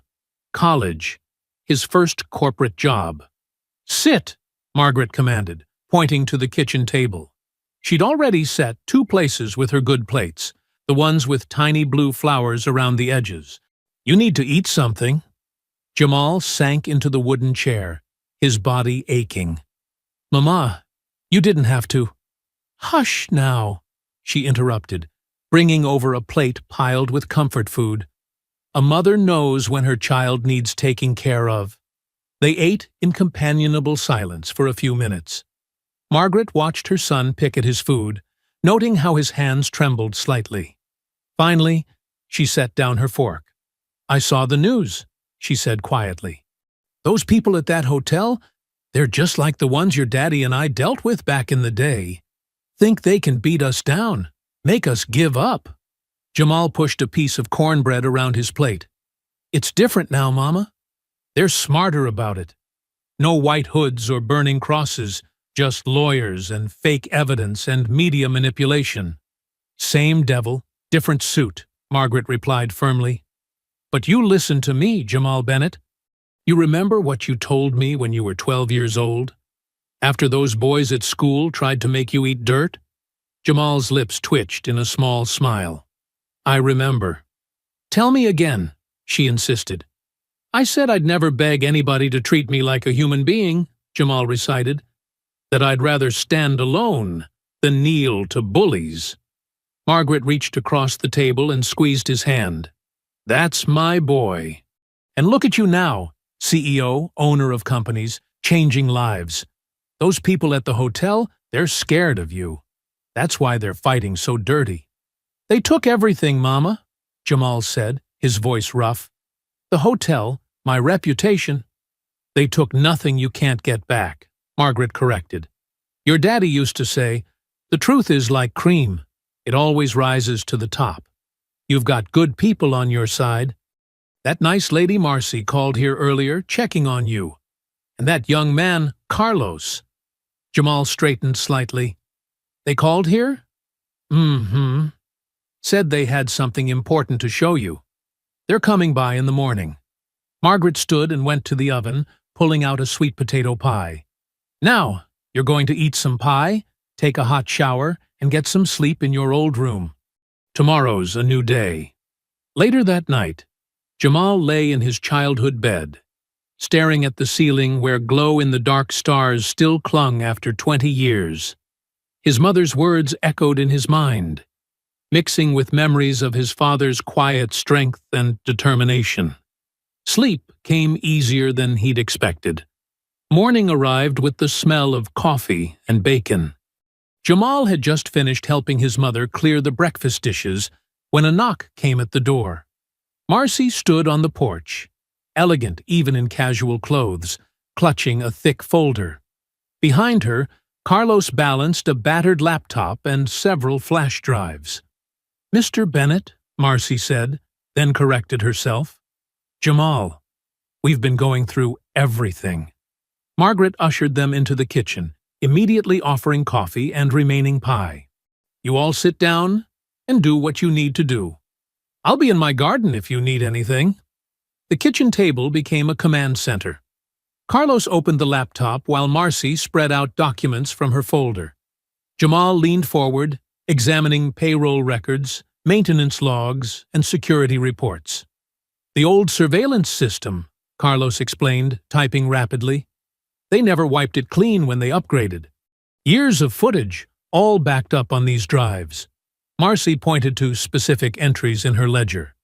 A: college, his first corporate job. "Sit," Margaret commanded, pointing to the kitchen table. She'd already set 2 places with her good plates, the ones with tiny blue flowers around the edges. "You need to eat something." Jamal sank into the wooden chair, his body aching. "Mama, you didn't have to." "Hush now," she interrupted, bringing over a plate piled with comfort food. A mother knows when her child needs taking care of. They ate in companionable silence for a few minutes. Margaret watched her son pick at his food, noting how his hands trembled slightly. Finally, she set down her fork. "I saw the news," she said quietly. "Those people at that hotel, they're just like the ones your daddy and I dealt with back in the day. Think they can beat us down, make us give up." Jamal pushed a piece of cornbread around his plate. "It's different now, Mama. They're smarter about it. No white hoods or burning crosses, just lawyers and fake evidence and media manipulation." "Same devil, different suit," Margaret replied firmly. "But you listen to me, Jamal Bennett. You remember what you told me when you were 12 years old? After those boys at school tried to make you eat dirt?" Jamal's lips twitched in a small smile. "I remember." "Tell me again," she insisted. "I said I'd never beg anybody to treat me like a human being," Jamal recited. "That I'd rather stand alone than kneel to bullies." Margaret reached across the table and squeezed his hand. "That's my boy. And look at you now, CEO, owner of companies, changing lives. Those people at the hotel, they're scared of you. That's why they're fighting so dirty." "They took everything, Mama," Jamal said, his voice rough. "The hotel, my reputation." "They took nothing you can't get back," Margaret corrected. "Your daddy used to say, the truth is like cream. It always rises to the top. You've got good people on your side. That nice lady Marcy called here earlier, checking on you. And that young man, Carlos." Jamal straightened slightly. "They called here?" "Mm-hmm. Said they had something important to show you. They're coming by in the morning." Margaret stood and went to the oven, pulling out a sweet potato pie. "Now, you're going to eat some pie, take a hot shower, and get some sleep in your old room. Tomorrow's a new day." Later that night, Jamal lay in his childhood bed, staring at the ceiling where glow-in-the-dark stars still clung after 20 years. His mother's words echoed in his mind, mixing with memories of his father's quiet strength and determination. Sleep came easier than he'd expected. Morning arrived with the smell of coffee and bacon. Jamal had just finished helping his mother clear the breakfast dishes when a knock came at the door. Marcy stood on the porch, elegant even in casual clothes, clutching a thick folder. Behind her, Carlos balanced a battered laptop and several flash drives. "Mr. Bennett," Marcy said, then corrected herself. "Jamal, we've been going through everything." Margaret ushered them into the kitchen, immediately offering coffee and remaining pie. "You all sit down and do what you need to do. I'll be in my garden if you need anything." The kitchen table became a command center. Carlos opened the laptop while Marcy spread out documents from her folder. Jamal leaned forward, examining payroll records, maintenance logs, and security reports. The old surveillance system, Carlos explained, typing rapidly. They never wiped it clean when they upgraded. Years of footage, all backed up on these drives. Marcy pointed to specific entries in her ledger.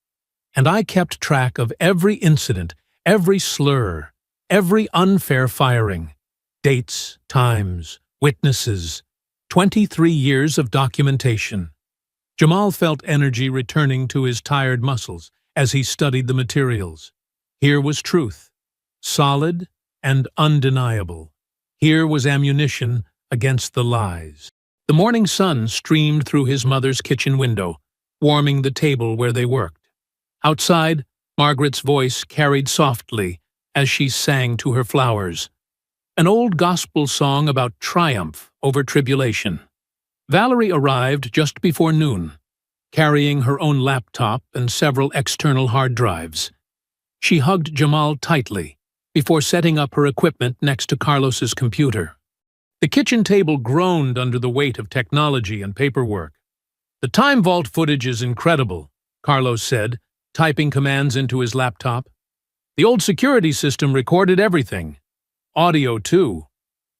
A: And I kept track of every incident, every slur, every unfair firing. Dates, times, witnesses. 23 years of documentation. Jamal felt energy returning to his tired muscles as he studied the materials. Here was truth, solid and undeniable. Here was ammunition against the lies. The morning sun streamed through his mother's kitchen window, warming the table where they worked. Outside, Margaret's voice carried softly as she sang to her flowers. An old gospel song about triumph over tribulation. Valerie arrived just before noon, carrying her own laptop and several external hard drives. She hugged Jamal tightly before setting up her equipment next to Carlos's computer. The kitchen table groaned under the weight of technology and paperwork. "The Time Vault footage is incredible," Carlos said, typing commands into his laptop. "The old security system recorded everything. Audio, too.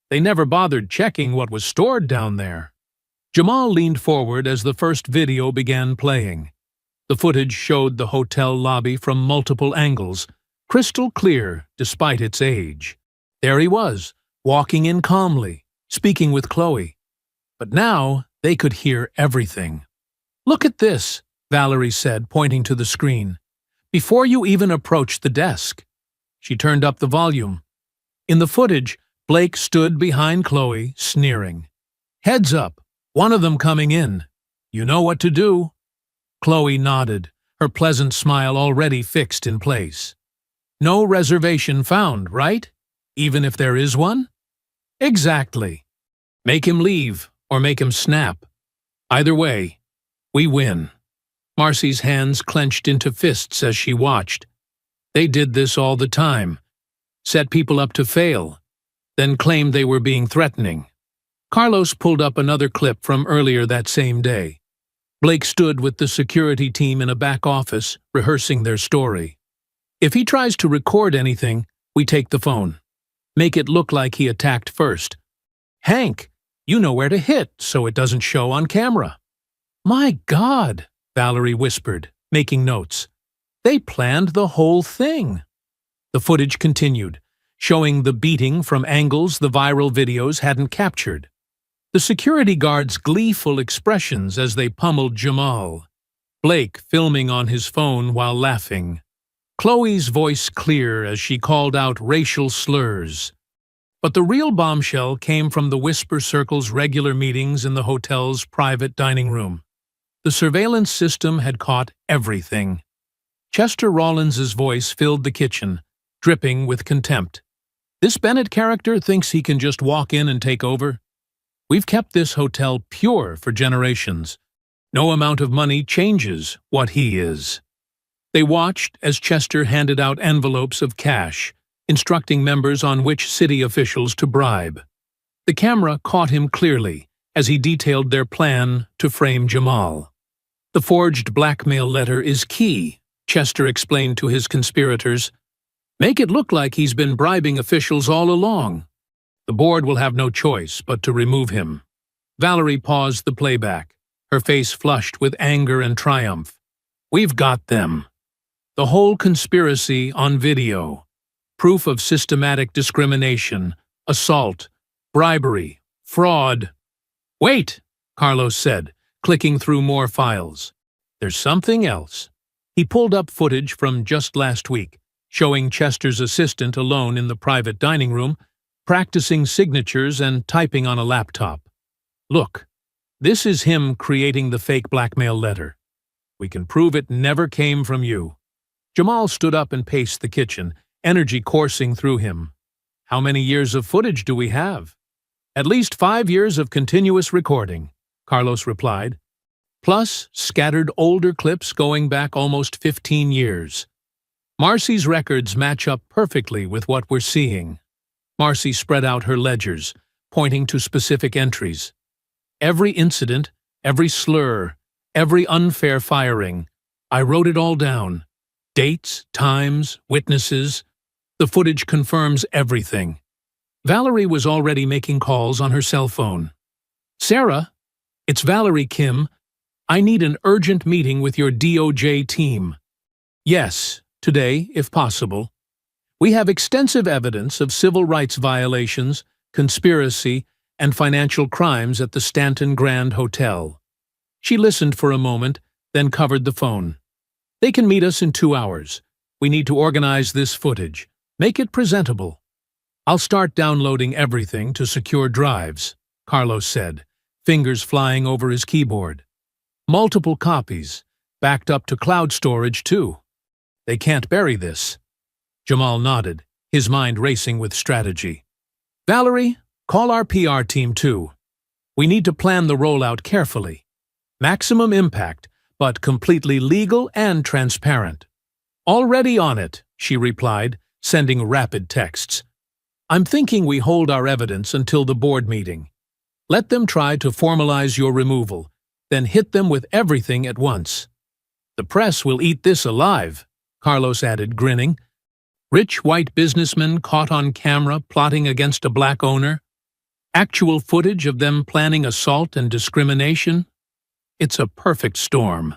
A: They never bothered checking what was stored down there." Jamal leaned forward as the first video began playing. The footage showed the hotel lobby from multiple angles, crystal clear despite its age. There he was, walking in calmly, speaking with Chloe. But now they could hear everything. "Look at this," Valerie said, pointing to the screen. "Before you even approached the desk." She turned up the volume. In the footage, Blake stood behind Chloe, sneering. "Heads up, one of them coming in. You know what to do." Chloe nodded, her pleasant smile already fixed in place. "No reservation found, right? Even if there is one?" "Exactly. Make him leave, or make him snap. Either way, we win." Marcy's hands clenched into fists as she watched. They did this all the time. Set people up to fail, then claimed they were being threatening. Carlos pulled up another clip from earlier that same day. Blake stood with the security team in a back office, rehearsing their story. "If he tries to record anything, we take the phone. Make it look like he attacked first. Hank, you know where to hit so it doesn't show on camera." "My God," Valerie whispered, making notes. "They planned the whole thing." The footage continued, showing the beating from angles the viral videos hadn't captured. The security guards' gleeful expressions as they pummeled Jamal. Blake filming on his phone while laughing. Chloe's voice clear as she called out racial slurs. But the real bombshell came from the Whisper Circle's regular meetings in the hotel's private dining room. The surveillance system had caught everything. Chester Rawlins's voice filled the kitchen, dripping with contempt. "This Bennett character thinks he can just walk in and take over? We've kept this hotel pure for generations. No amount of money changes what he is." They watched as Chester handed out envelopes of cash, instructing members on which city officials to bribe. The camera caught him clearly as he detailed their plan to frame Jamal. "The forged blackmail letter is key," Chester explained to his conspirators. "Make it look like he's been bribing officials all along. The board will have no choice but to remove him." Valerie paused the playback, her face flushed with anger and triumph. "We've got them. The whole conspiracy on video. Proof of systematic discrimination, assault, bribery, fraud." "Wait," Carlos said, clicking through more files. "There's something else." He pulled up footage from just last week, showing Chester's assistant alone in the private dining room, practicing signatures and typing on a laptop. "Look, this is him creating the fake blackmail letter. We can prove it never came from you." Jamal stood up and paced the kitchen, energy coursing through him. "How many years of footage do we have?" "At least 5 years of continuous recording," Carlos replied. "Plus scattered older clips going back almost 15 years. Marcy's records match up perfectly with what we're seeing." Marcy spread out her ledgers, pointing to specific entries. "Every incident, every slur, every unfair firing. I wrote it all down. Dates, times, witnesses. The footage confirms everything. Valerie was already making calls on her cell phone. "Sarah, it's Valerie Kim. I need an urgent meeting with your DOJ team." "Yes, today, if possible. We have extensive evidence of civil rights violations, conspiracy, and financial crimes at the Stanton Grand Hotel." She listened for a moment, then covered the phone. "They can meet us in 2 hours. We need to organize this footage. Make it presentable." "I'll start downloading everything to secure drives," Carlos said, fingers flying over his keyboard. "Multiple copies, backed up to cloud storage too. They can't bury this." Jamal nodded, his mind racing with strategy. "Valerie, call our PR team too. We need to plan the rollout carefully. Maximum impact, but completely legal and transparent." "Already on it," she replied, sending rapid texts. "I'm thinking we hold our evidence until the board meeting. Let them try to formalize your removal, then hit them with everything at once." "The press will eat this alive," Carlos added, grinning. "Rich white businessmen caught on camera plotting against a black owner. Actual footage of them planning assault and discrimination. It's a perfect storm."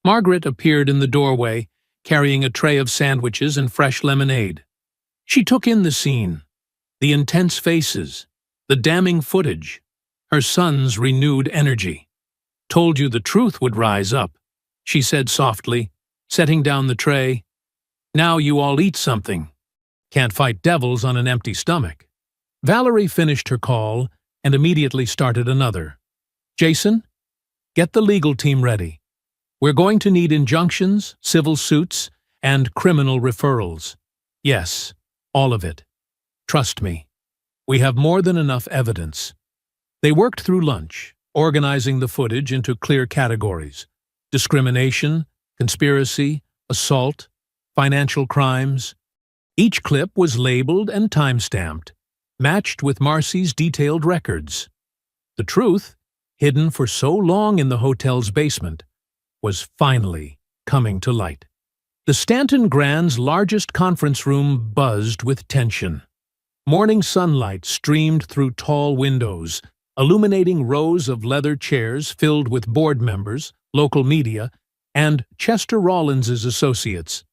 A: Margaret appeared in the doorway, carrying a tray of sandwiches and fresh lemonade. She took in the scene. The intense faces, the damning footage, her son's renewed energy. "Told you the truth would rise up," she said softly, setting down the tray. "Now you all eat something. Can't fight devils on an empty stomach." Valerie finished her call and immediately started another. "Jason, get the legal team ready. We're going to need injunctions, civil suits, and criminal referrals. Yes, all of it. Trust me. We have more than enough evidence." They worked through lunch, organizing the footage into clear categories: discrimination, conspiracy, assault, financial crimes. Each clip was labeled and time-stamped, matched with Marcy's detailed records. The truth, hidden for so long in the hotel's basement, was finally coming to light. The Stanton Grand's largest conference room buzzed with tension. Morning sunlight streamed through tall windows, illuminating rows of leather chairs filled with board members, local media, and Chester Rawlins's associates.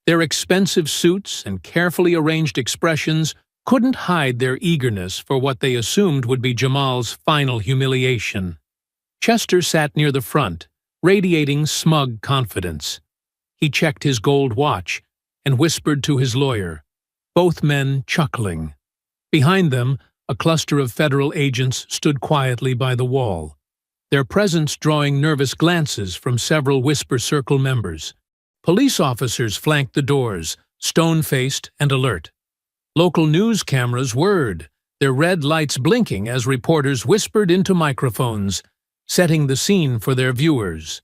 A: Their expensive suits and carefully arranged expressions couldn't hide their eagerness for what they assumed would be Jamal's final humiliation. Chester sat near the front, radiating smug confidence. He checked his gold watch and whispered to his lawyer, both men chuckling. Behind them, a cluster of federal agents stood quietly by the wall, their presence drawing nervous glances from several Whisper Circle members. Police officers flanked the doors, stone-faced and alert. Local news cameras whirred, their red lights blinking as reporters whispered into microphones, setting the scene for their viewers.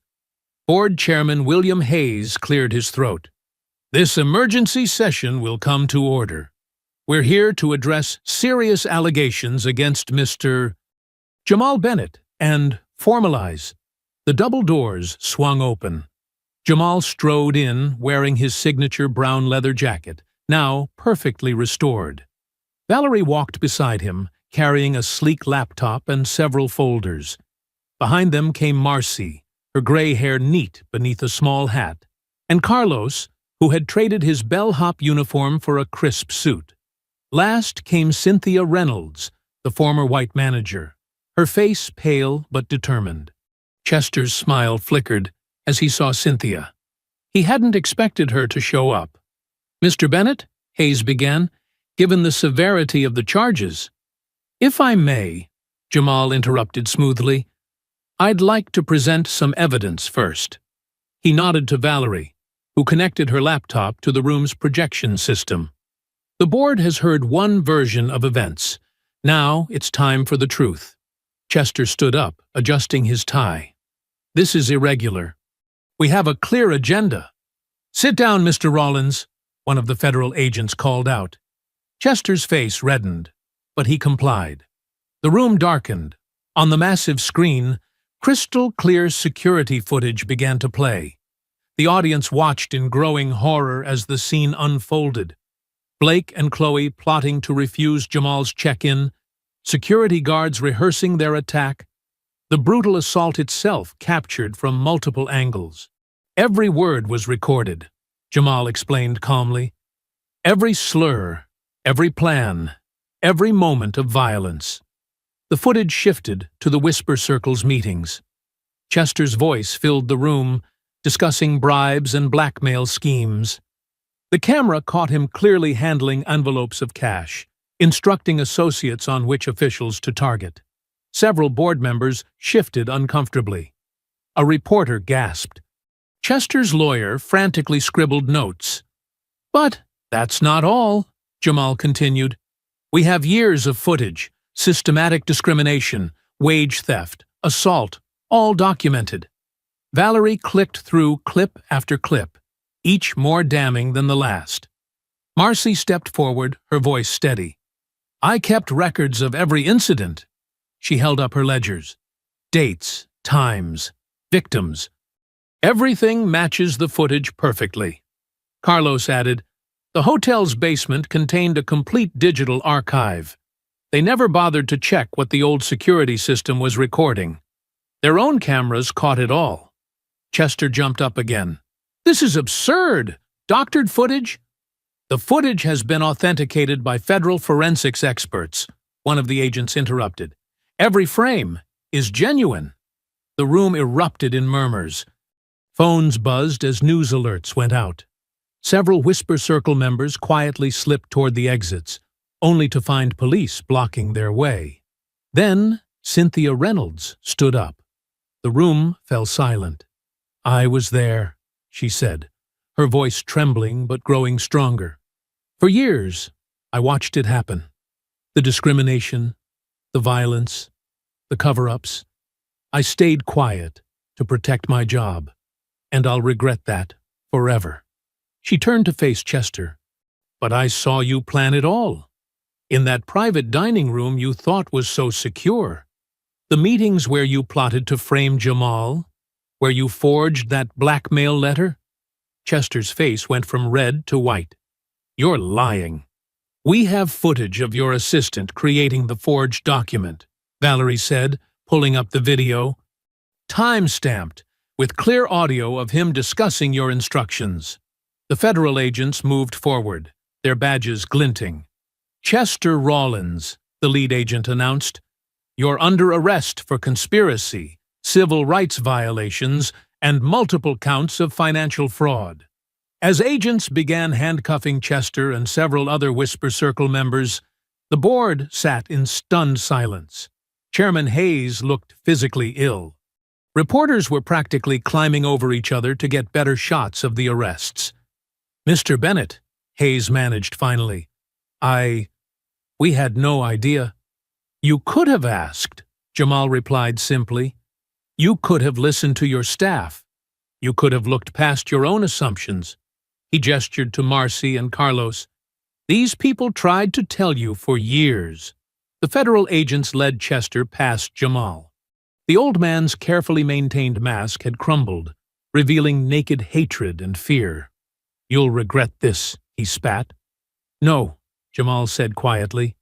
A: Board Chairman William Hayes cleared his throat. "This emergency session will come to order. We're here to address serious allegations against Mr. Jamal Bennett and formalize." The double doors swung open. Jamal strode in, wearing his signature brown leather jacket, now perfectly restored. Valerie walked beside him, carrying a sleek laptop and several folders. Behind them came Marcy, her gray hair neat beneath a small hat, and Carlos, who had traded his bellhop uniform for a crisp suit. Last came Cynthia Reynolds, the former white manager, her face pale but determined. Chester's smile flickered as he saw Cynthia. He hadn't expected her to show up. "Mr. Bennett," Hayes began, "given the severity of the charges—" "If I may," Jamal interrupted smoothly, "I'd like to present some evidence first." He nodded to Valerie, who connected her laptop to the room's projection system. "The board has heard one version of events. Now it's time for the truth." Chester stood up, adjusting his tie. "This is irregular. We have a clear agenda." "Sit down, Mr. Rawlins," one of the federal agents called out. Chester's face reddened, but he complied. The room darkened. On the massive screen, crystal-clear security footage began to play. The audience watched in growing horror as the scene unfolded. Blake and Chloe plotting to refuse Jamal's check-in, security guards rehearsing their attack, the brutal assault itself captured from multiple angles. Every word was recorded, Jamal explained calmly. Every slur, every plan, every moment of violence. The footage shifted to the Whisper Circle's meetings. Chester's voice filled the room, discussing bribes and blackmail schemes. The camera caught him clearly handling envelopes of cash, instructing associates on which officials to target. Several board members shifted uncomfortably. A reporter gasped. Chester's lawyer frantically scribbled notes. But that's not all, Jamal continued. We have years of footage, systematic discrimination, wage theft, assault, all documented. Valerie clicked through clip after clip, each more damning than the last. Marcy stepped forward, her voice steady. I kept records of every incident. She held up her ledgers. Dates, times, victims. Everything matches the footage perfectly. Carlos added, the hotel's basement contained a complete digital archive. They never bothered to check what the old security system was recording. Their own cameras caught it all. Chester jumped up again. This is absurd! Doctored footage? The footage has been authenticated by federal forensics experts, one of the agents interrupted. Every frame is genuine. The room erupted in murmurs. Phones buzzed as news alerts went out. Several Whisper Circle members quietly slipped toward the exits, only to find police blocking their way. Then Cynthia Reynolds stood up. The room fell silent. I was there, she said, her voice trembling but growing stronger. For years, I watched it happen. The discrimination, the violence, the cover-ups. I stayed quiet to protect my job, and I'll regret that forever. She turned to face Chester. But I saw you plan it all. In that private dining room you thought was so secure. The meetings where you plotted to frame Jamal, where you forged that blackmail letter. Chester's face went from red to white. You're lying. We have footage of your assistant creating the forged document, Valerie said, pulling up the video. Time-stamped, with clear audio of him discussing your instructions. The federal agents moved forward, their badges glinting. Chester Rawlins, the lead agent announced. You're under arrest for conspiracy, civil rights violations, and multiple counts of financial fraud. As agents began handcuffing Chester and several other Whisper Circle members, the board sat in stunned silence. Chairman Hayes looked physically ill. Reporters were practically climbing over each other to get better shots of the arrests. Mr. Bennett, Hayes managed finally. We had no idea. You could have asked, Jamal replied simply. You could have listened to your staff. You could have looked past your own assumptions. He gestured to Marcy and Carlos. These people tried to tell you for years. The federal agents led Chester past Jamal. The old man's carefully maintained mask had crumbled, revealing naked hatred and fear. You'll regret this, he spat. No, Jamal said quietly.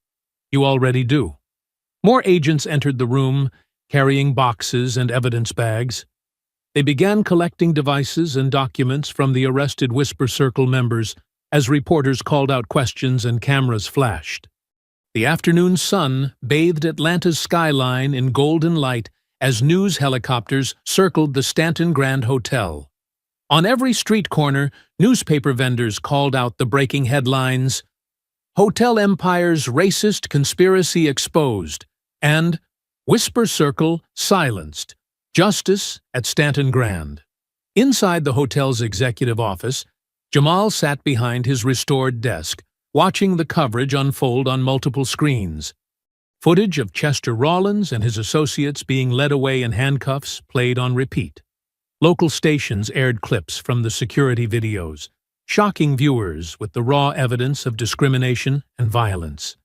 A: You already do. More agents entered the room, carrying boxes and evidence bags. They began collecting devices and documents from the arrested Whisper Circle members as reporters called out questions and cameras flashed. The afternoon sun bathed Atlanta's skyline in golden light as news helicopters circled the Stanton Grand Hotel. On every street corner, newspaper vendors called out the breaking headlines, Hotel Empire's Racist Conspiracy Exposed, and Whisper Circle Silenced. Justice at Stanton Grand. Inside the hotel's executive office, Jamal sat behind his restored desk, watching the coverage unfold on multiple screens. Footage of Chester Rawlins and his associates being led away in handcuffs played on repeat. Local stations aired clips from the security videos, shocking viewers with the raw evidence of discrimination and violence.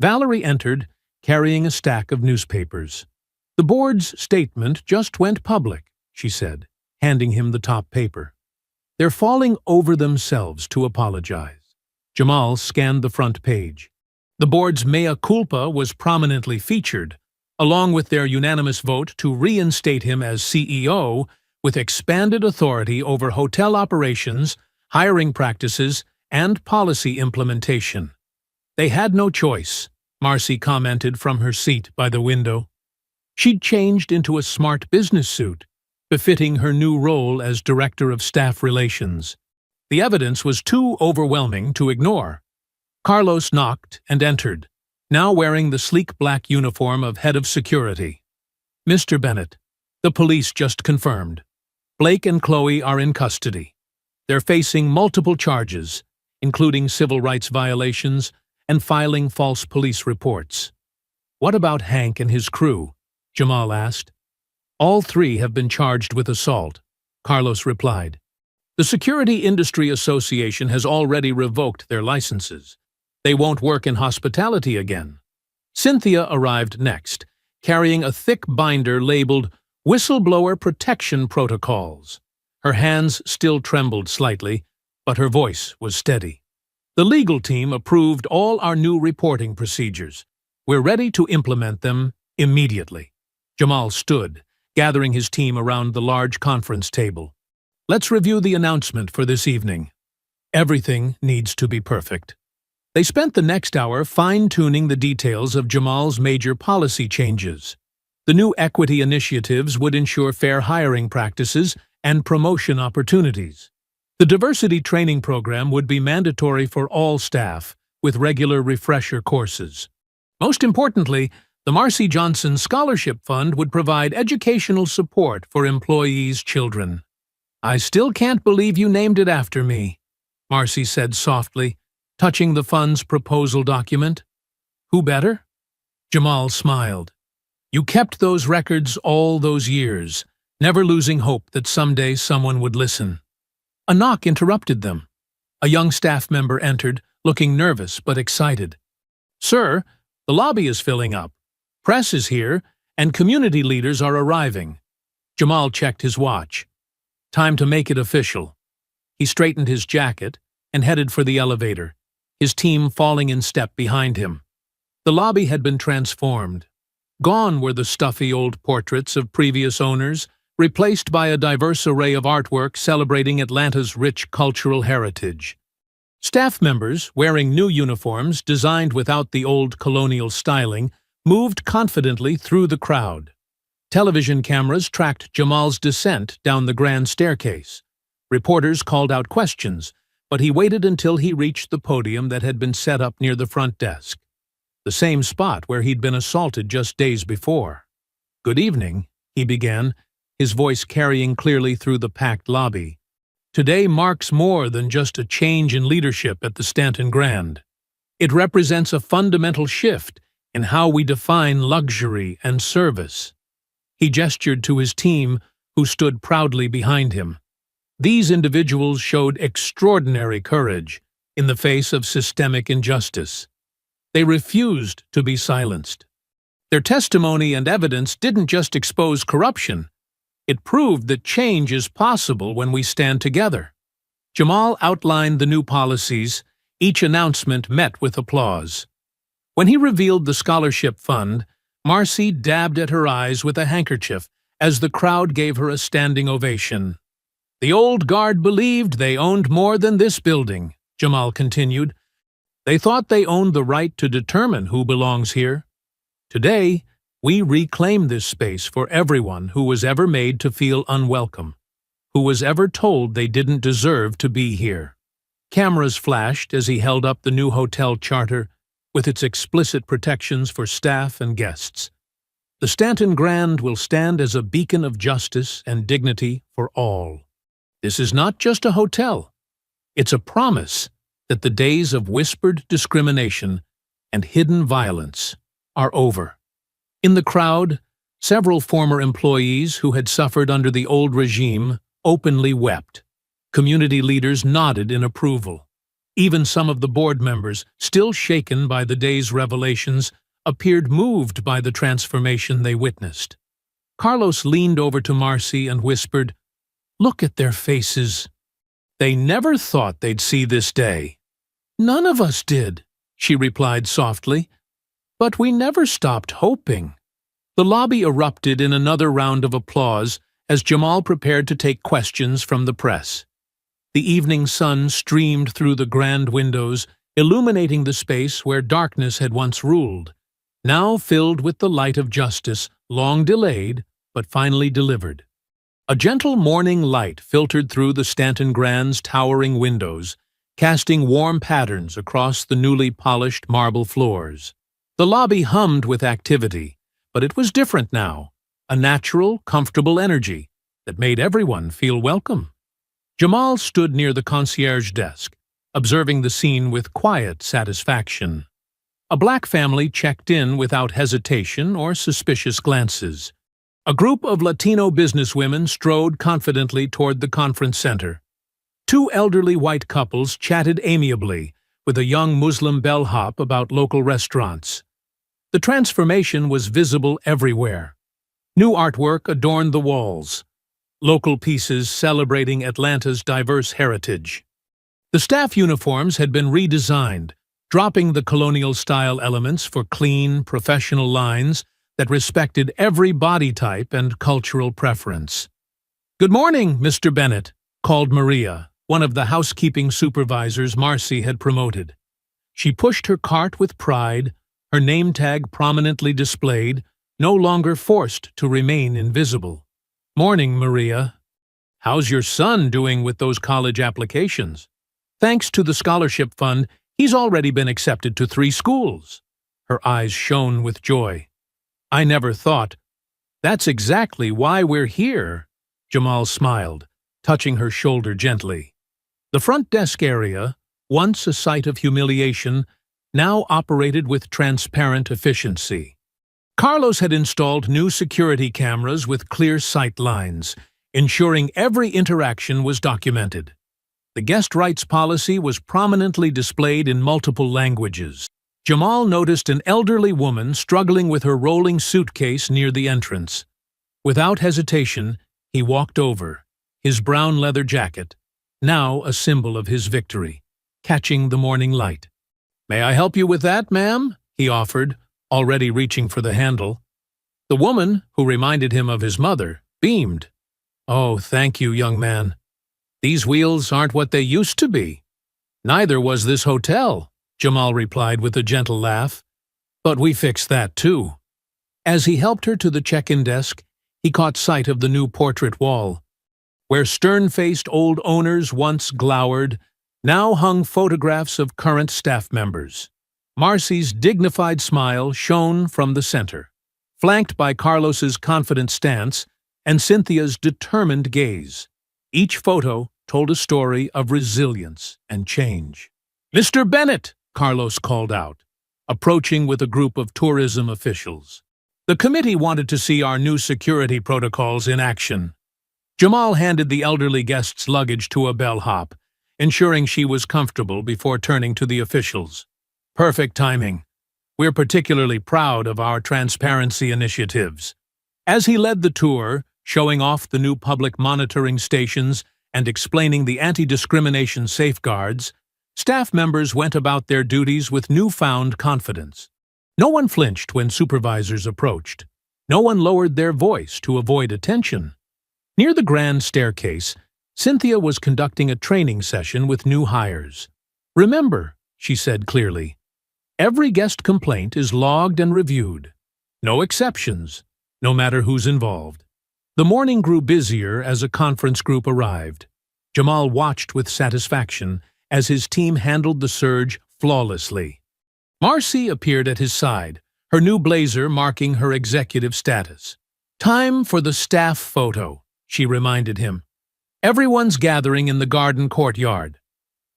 A: Valerie entered, carrying a stack of newspapers. The board's statement just went public, she said, handing him the top paper. They're falling over themselves to apologize. Jamal scanned the front page. The board's mea culpa was prominently featured, along with their unanimous vote to reinstate him as CEO with expanded authority over hotel operations, hiring practices, and policy implementation. They had no choice, Marcy commented from her seat by the window. She'd changed into a smart business suit, befitting her new role as Director of Staff Relations. The evidence was too overwhelming to ignore. Carlos knocked and entered, now wearing the sleek black uniform of Head of Security. "Mr. Bennett, the police just confirmed. Blake and Chloe are in custody. They're facing multiple charges, including civil rights violations and filing false police reports." "What about Hank and his crew?" Jamal asked. "All three have been charged with assault," Carlos replied. "The Security Industry Association has already revoked their licenses. They won't work in hospitality again." Cynthia arrived next, carrying a thick binder labeled Whistleblower Protection Protocols. Her hands still trembled slightly, but her voice was steady. "The legal team approved all our new reporting procedures. We're ready to implement them immediately." Jamal stood, gathering his team around the large conference table. "Let's review the announcement for this evening. Everything needs to be perfect." They spent the next hour fine-tuning the details of Jamal's major policy changes. The new equity initiatives would ensure fair hiring practices and promotion opportunities. The diversity training program would be mandatory for all staff, with regular refresher courses. Most importantly, the Marcy Johnson Scholarship Fund would provide educational support for employees' children. "I still can't believe you named it after me," Marcy said softly, touching the fund's proposal document. "Who better?" Jamal smiled. "You kept those records all those years, never losing hope that someday someone would listen." A knock interrupted them. A young staff member entered, looking nervous but excited. "Sir, the lobby is filling up. Press is here, and community leaders are arriving." Jamal checked his watch. Time to make it official. He straightened his jacket and headed for the elevator, his team falling in step behind him. The lobby had been transformed. Gone were the stuffy old portraits of previous owners, replaced by a diverse array of artwork celebrating Atlanta's rich cultural heritage. Staff members, wearing new uniforms designed without the old colonial styling, moved confidently through the crowd. Television cameras tracked Jamal's descent down the grand staircase. Reporters called out questions, but he waited until he reached the podium that had been set up near the front desk, the same spot where he'd been assaulted just days before. "Good evening," he began, his voice carrying clearly through the packed lobby. "Today marks more than just a change in leadership at the Stanton Grand. It represents a fundamental shift in how we define luxury and service." He gestured to his team, who stood proudly behind him. These individuals showed extraordinary courage in the face of systemic injustice. They refused to be silenced. Their testimony and evidence didn't just expose corruption. It proved that change is possible when we stand together. Jamal outlined the new policies. Each announcement met with applause. When he revealed the scholarship fund, Marcy dabbed at her eyes with a handkerchief as the crowd gave her a standing ovation. "The old guard believed they owned more than this building," Jamal continued. "They thought they owned the right to determine who belongs here. Today, we reclaim this space for everyone who was ever made to feel unwelcome, who was ever told they didn't deserve to be here." Cameras flashed as he held up the new hotel charter, with its explicit protections for staff and guests. "The Stanton Grand will stand as a beacon of justice and dignity for all. This is not just a hotel. It's a promise that the days of whispered discrimination and hidden violence are over." In the crowd, several former employees who had suffered under the old regime openly wept. Community leaders nodded in approval. Even some of the board members, still shaken by the day's revelations, appeared moved by the transformation they witnessed. Carlos leaned over to Marcy and whispered, "Look at their faces. They never thought they'd see this day. "None of us did," she replied softly. "But we never stopped hoping." The lobby erupted in another round of applause as Jamal prepared to take questions from the press. The evening sun streamed through the grand windows, illuminating the space where darkness had once ruled, now filled with the light of justice, long delayed, but finally delivered. A gentle morning light filtered through the Stanton Grand's towering windows, casting warm patterns across the newly polished marble floors. The lobby hummed with activity, but it was different now, a natural, comfortable energy that made everyone feel welcome. Jamal stood near the concierge desk, observing the scene with quiet satisfaction. A black family checked in without hesitation or suspicious glances. A group of Latino businesswomen strode confidently toward the conference center. Two elderly white couples chatted amiably with a young Muslim bellhop about local restaurants. The transformation was visible everywhere. New artwork adorned the walls, local pieces celebrating Atlanta's diverse heritage. The staff uniforms had been redesigned, dropping the colonial-style elements for clean, professional lines that respected every body type and cultural preference. "Good morning, Mr. Bennett," called Maria, one of the housekeeping supervisors Marcy had promoted. She pushed her cart with pride, her name tag prominently displayed, no longer forced to remain invisible. "Morning, Maria. How's your son doing with those college applications? Thanks to the scholarship fund, he's already been accepted to 3 schools." Her eyes shone with joy. "I never thought." "That's exactly why we're here," Jamal smiled, touching her shoulder gently. The front desk area, once a site of humiliation, now operated with transparent efficiency. Carlos had installed new security cameras with clear sight lines, ensuring every interaction was documented. The guest rights policy was prominently displayed in multiple languages. Jamal noticed an elderly woman struggling with her rolling suitcase near the entrance. Without hesitation, he walked over, his brown leather jacket, now a symbol of his victory, catching the morning light. "May I help you with that, ma'am?" he offered, already reaching for the handle. The woman, who reminded him of his mother, beamed. "Oh, thank you, young man. These wheels aren't what they used to be." "Neither was this hotel," Jamal replied with a gentle laugh. "But we fixed that too." As he helped her to the check-in desk, he caught sight of the new portrait wall. Where stern-faced old owners once glowered, now hung photographs of current staff members. Marcy's dignified smile shone from the center, flanked by Carlos's confident stance and Cynthia's determined gaze. Each photo told a story of resilience and change. "Mr. Bennett!" Carlos called out, approaching with a group of tourism officials. "The committee wanted to see our new security protocols in action." Jamal handed the elderly guest's luggage to a bellhop, ensuring she was comfortable before turning to the officials. "Perfect timing. We're particularly proud of our transparency initiatives." As he led the tour, showing off the new public monitoring stations and explaining the anti-discrimination safeguards, staff members went about their duties with newfound confidence. No one flinched when supervisors approached. No one lowered their voice to avoid attention. Near the grand staircase, Cynthia was conducting a training session with new hires. "Remember," she said clearly, "every guest complaint is logged and reviewed. No exceptions, no matter who's involved." The morning grew busier as a conference group arrived. Jamal watched with satisfaction as his team handled the surge flawlessly. Marcy appeared at his side, her new blazer marking her executive status. "Time for the staff photo," she reminded him. "Everyone's gathering in the garden courtyard."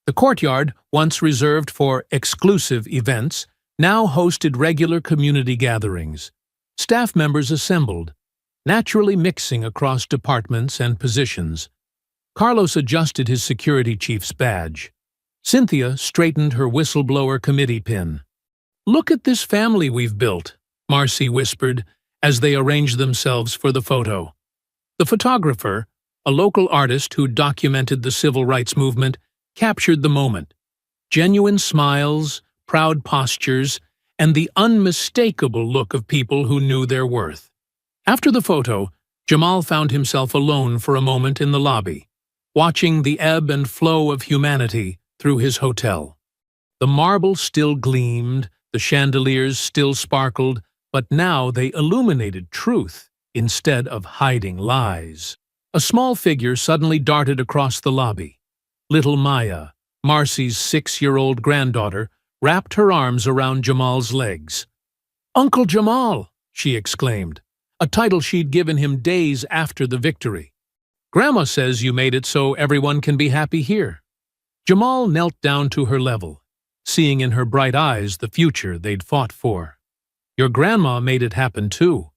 A: The courtyard, once reserved for exclusive events, now hosted regular community gatherings. Staff members assembled, naturally mixing across departments and positions. Carlos adjusted his security chief's badge. Cynthia straightened her whistleblower committee pin. "Look at this family we've built," Marcy whispered as they arranged themselves for the photo. The photographer, A local artist who documented the civil rights movement captured the moment. Genuine smiles, proud postures, and the unmistakable look of people who knew their worth. After the photo, Jamal found himself alone for a moment in the lobby, watching the ebb and flow of humanity through his hotel. The marble still gleamed, the chandeliers still sparkled, but now they illuminated truth instead of hiding lies. A small figure suddenly darted across the lobby. Little Maya, Marcy's 6-year-old granddaughter, wrapped her arms around Jamal's legs. "Uncle Jamal!" she exclaimed, a title she'd given him days after the victory. "Grandma says you made it so everyone can be happy here." Jamal knelt down to her level, seeing in her bright eyes the future they'd fought for. "Your grandma made it happen too.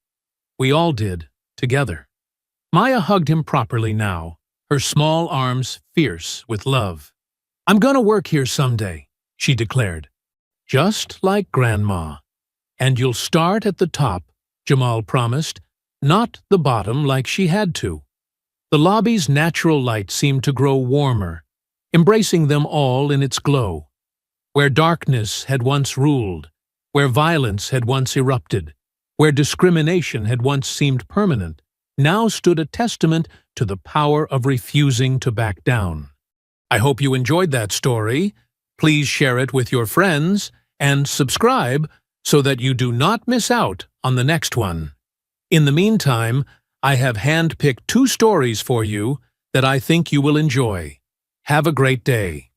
A: We all did, together." Maya hugged him properly now, her small arms fierce with love. "I'm gonna work here someday," she declared. "Just like Grandma. And you'll start at the top," Jamal promised, "not the bottom like she had to." The lobby's natural light seemed to grow warmer, embracing them all in its glow. Where darkness had once ruled, where violence had once erupted, where discrimination had once seemed permanent, now stood a testament to the power of refusing to back down. I hope you enjoyed that story. Please share it with your friends and subscribe so that you do not miss out on the next one. In the meantime, I have handpicked 2 stories for you that I think you will enjoy. Have a great day.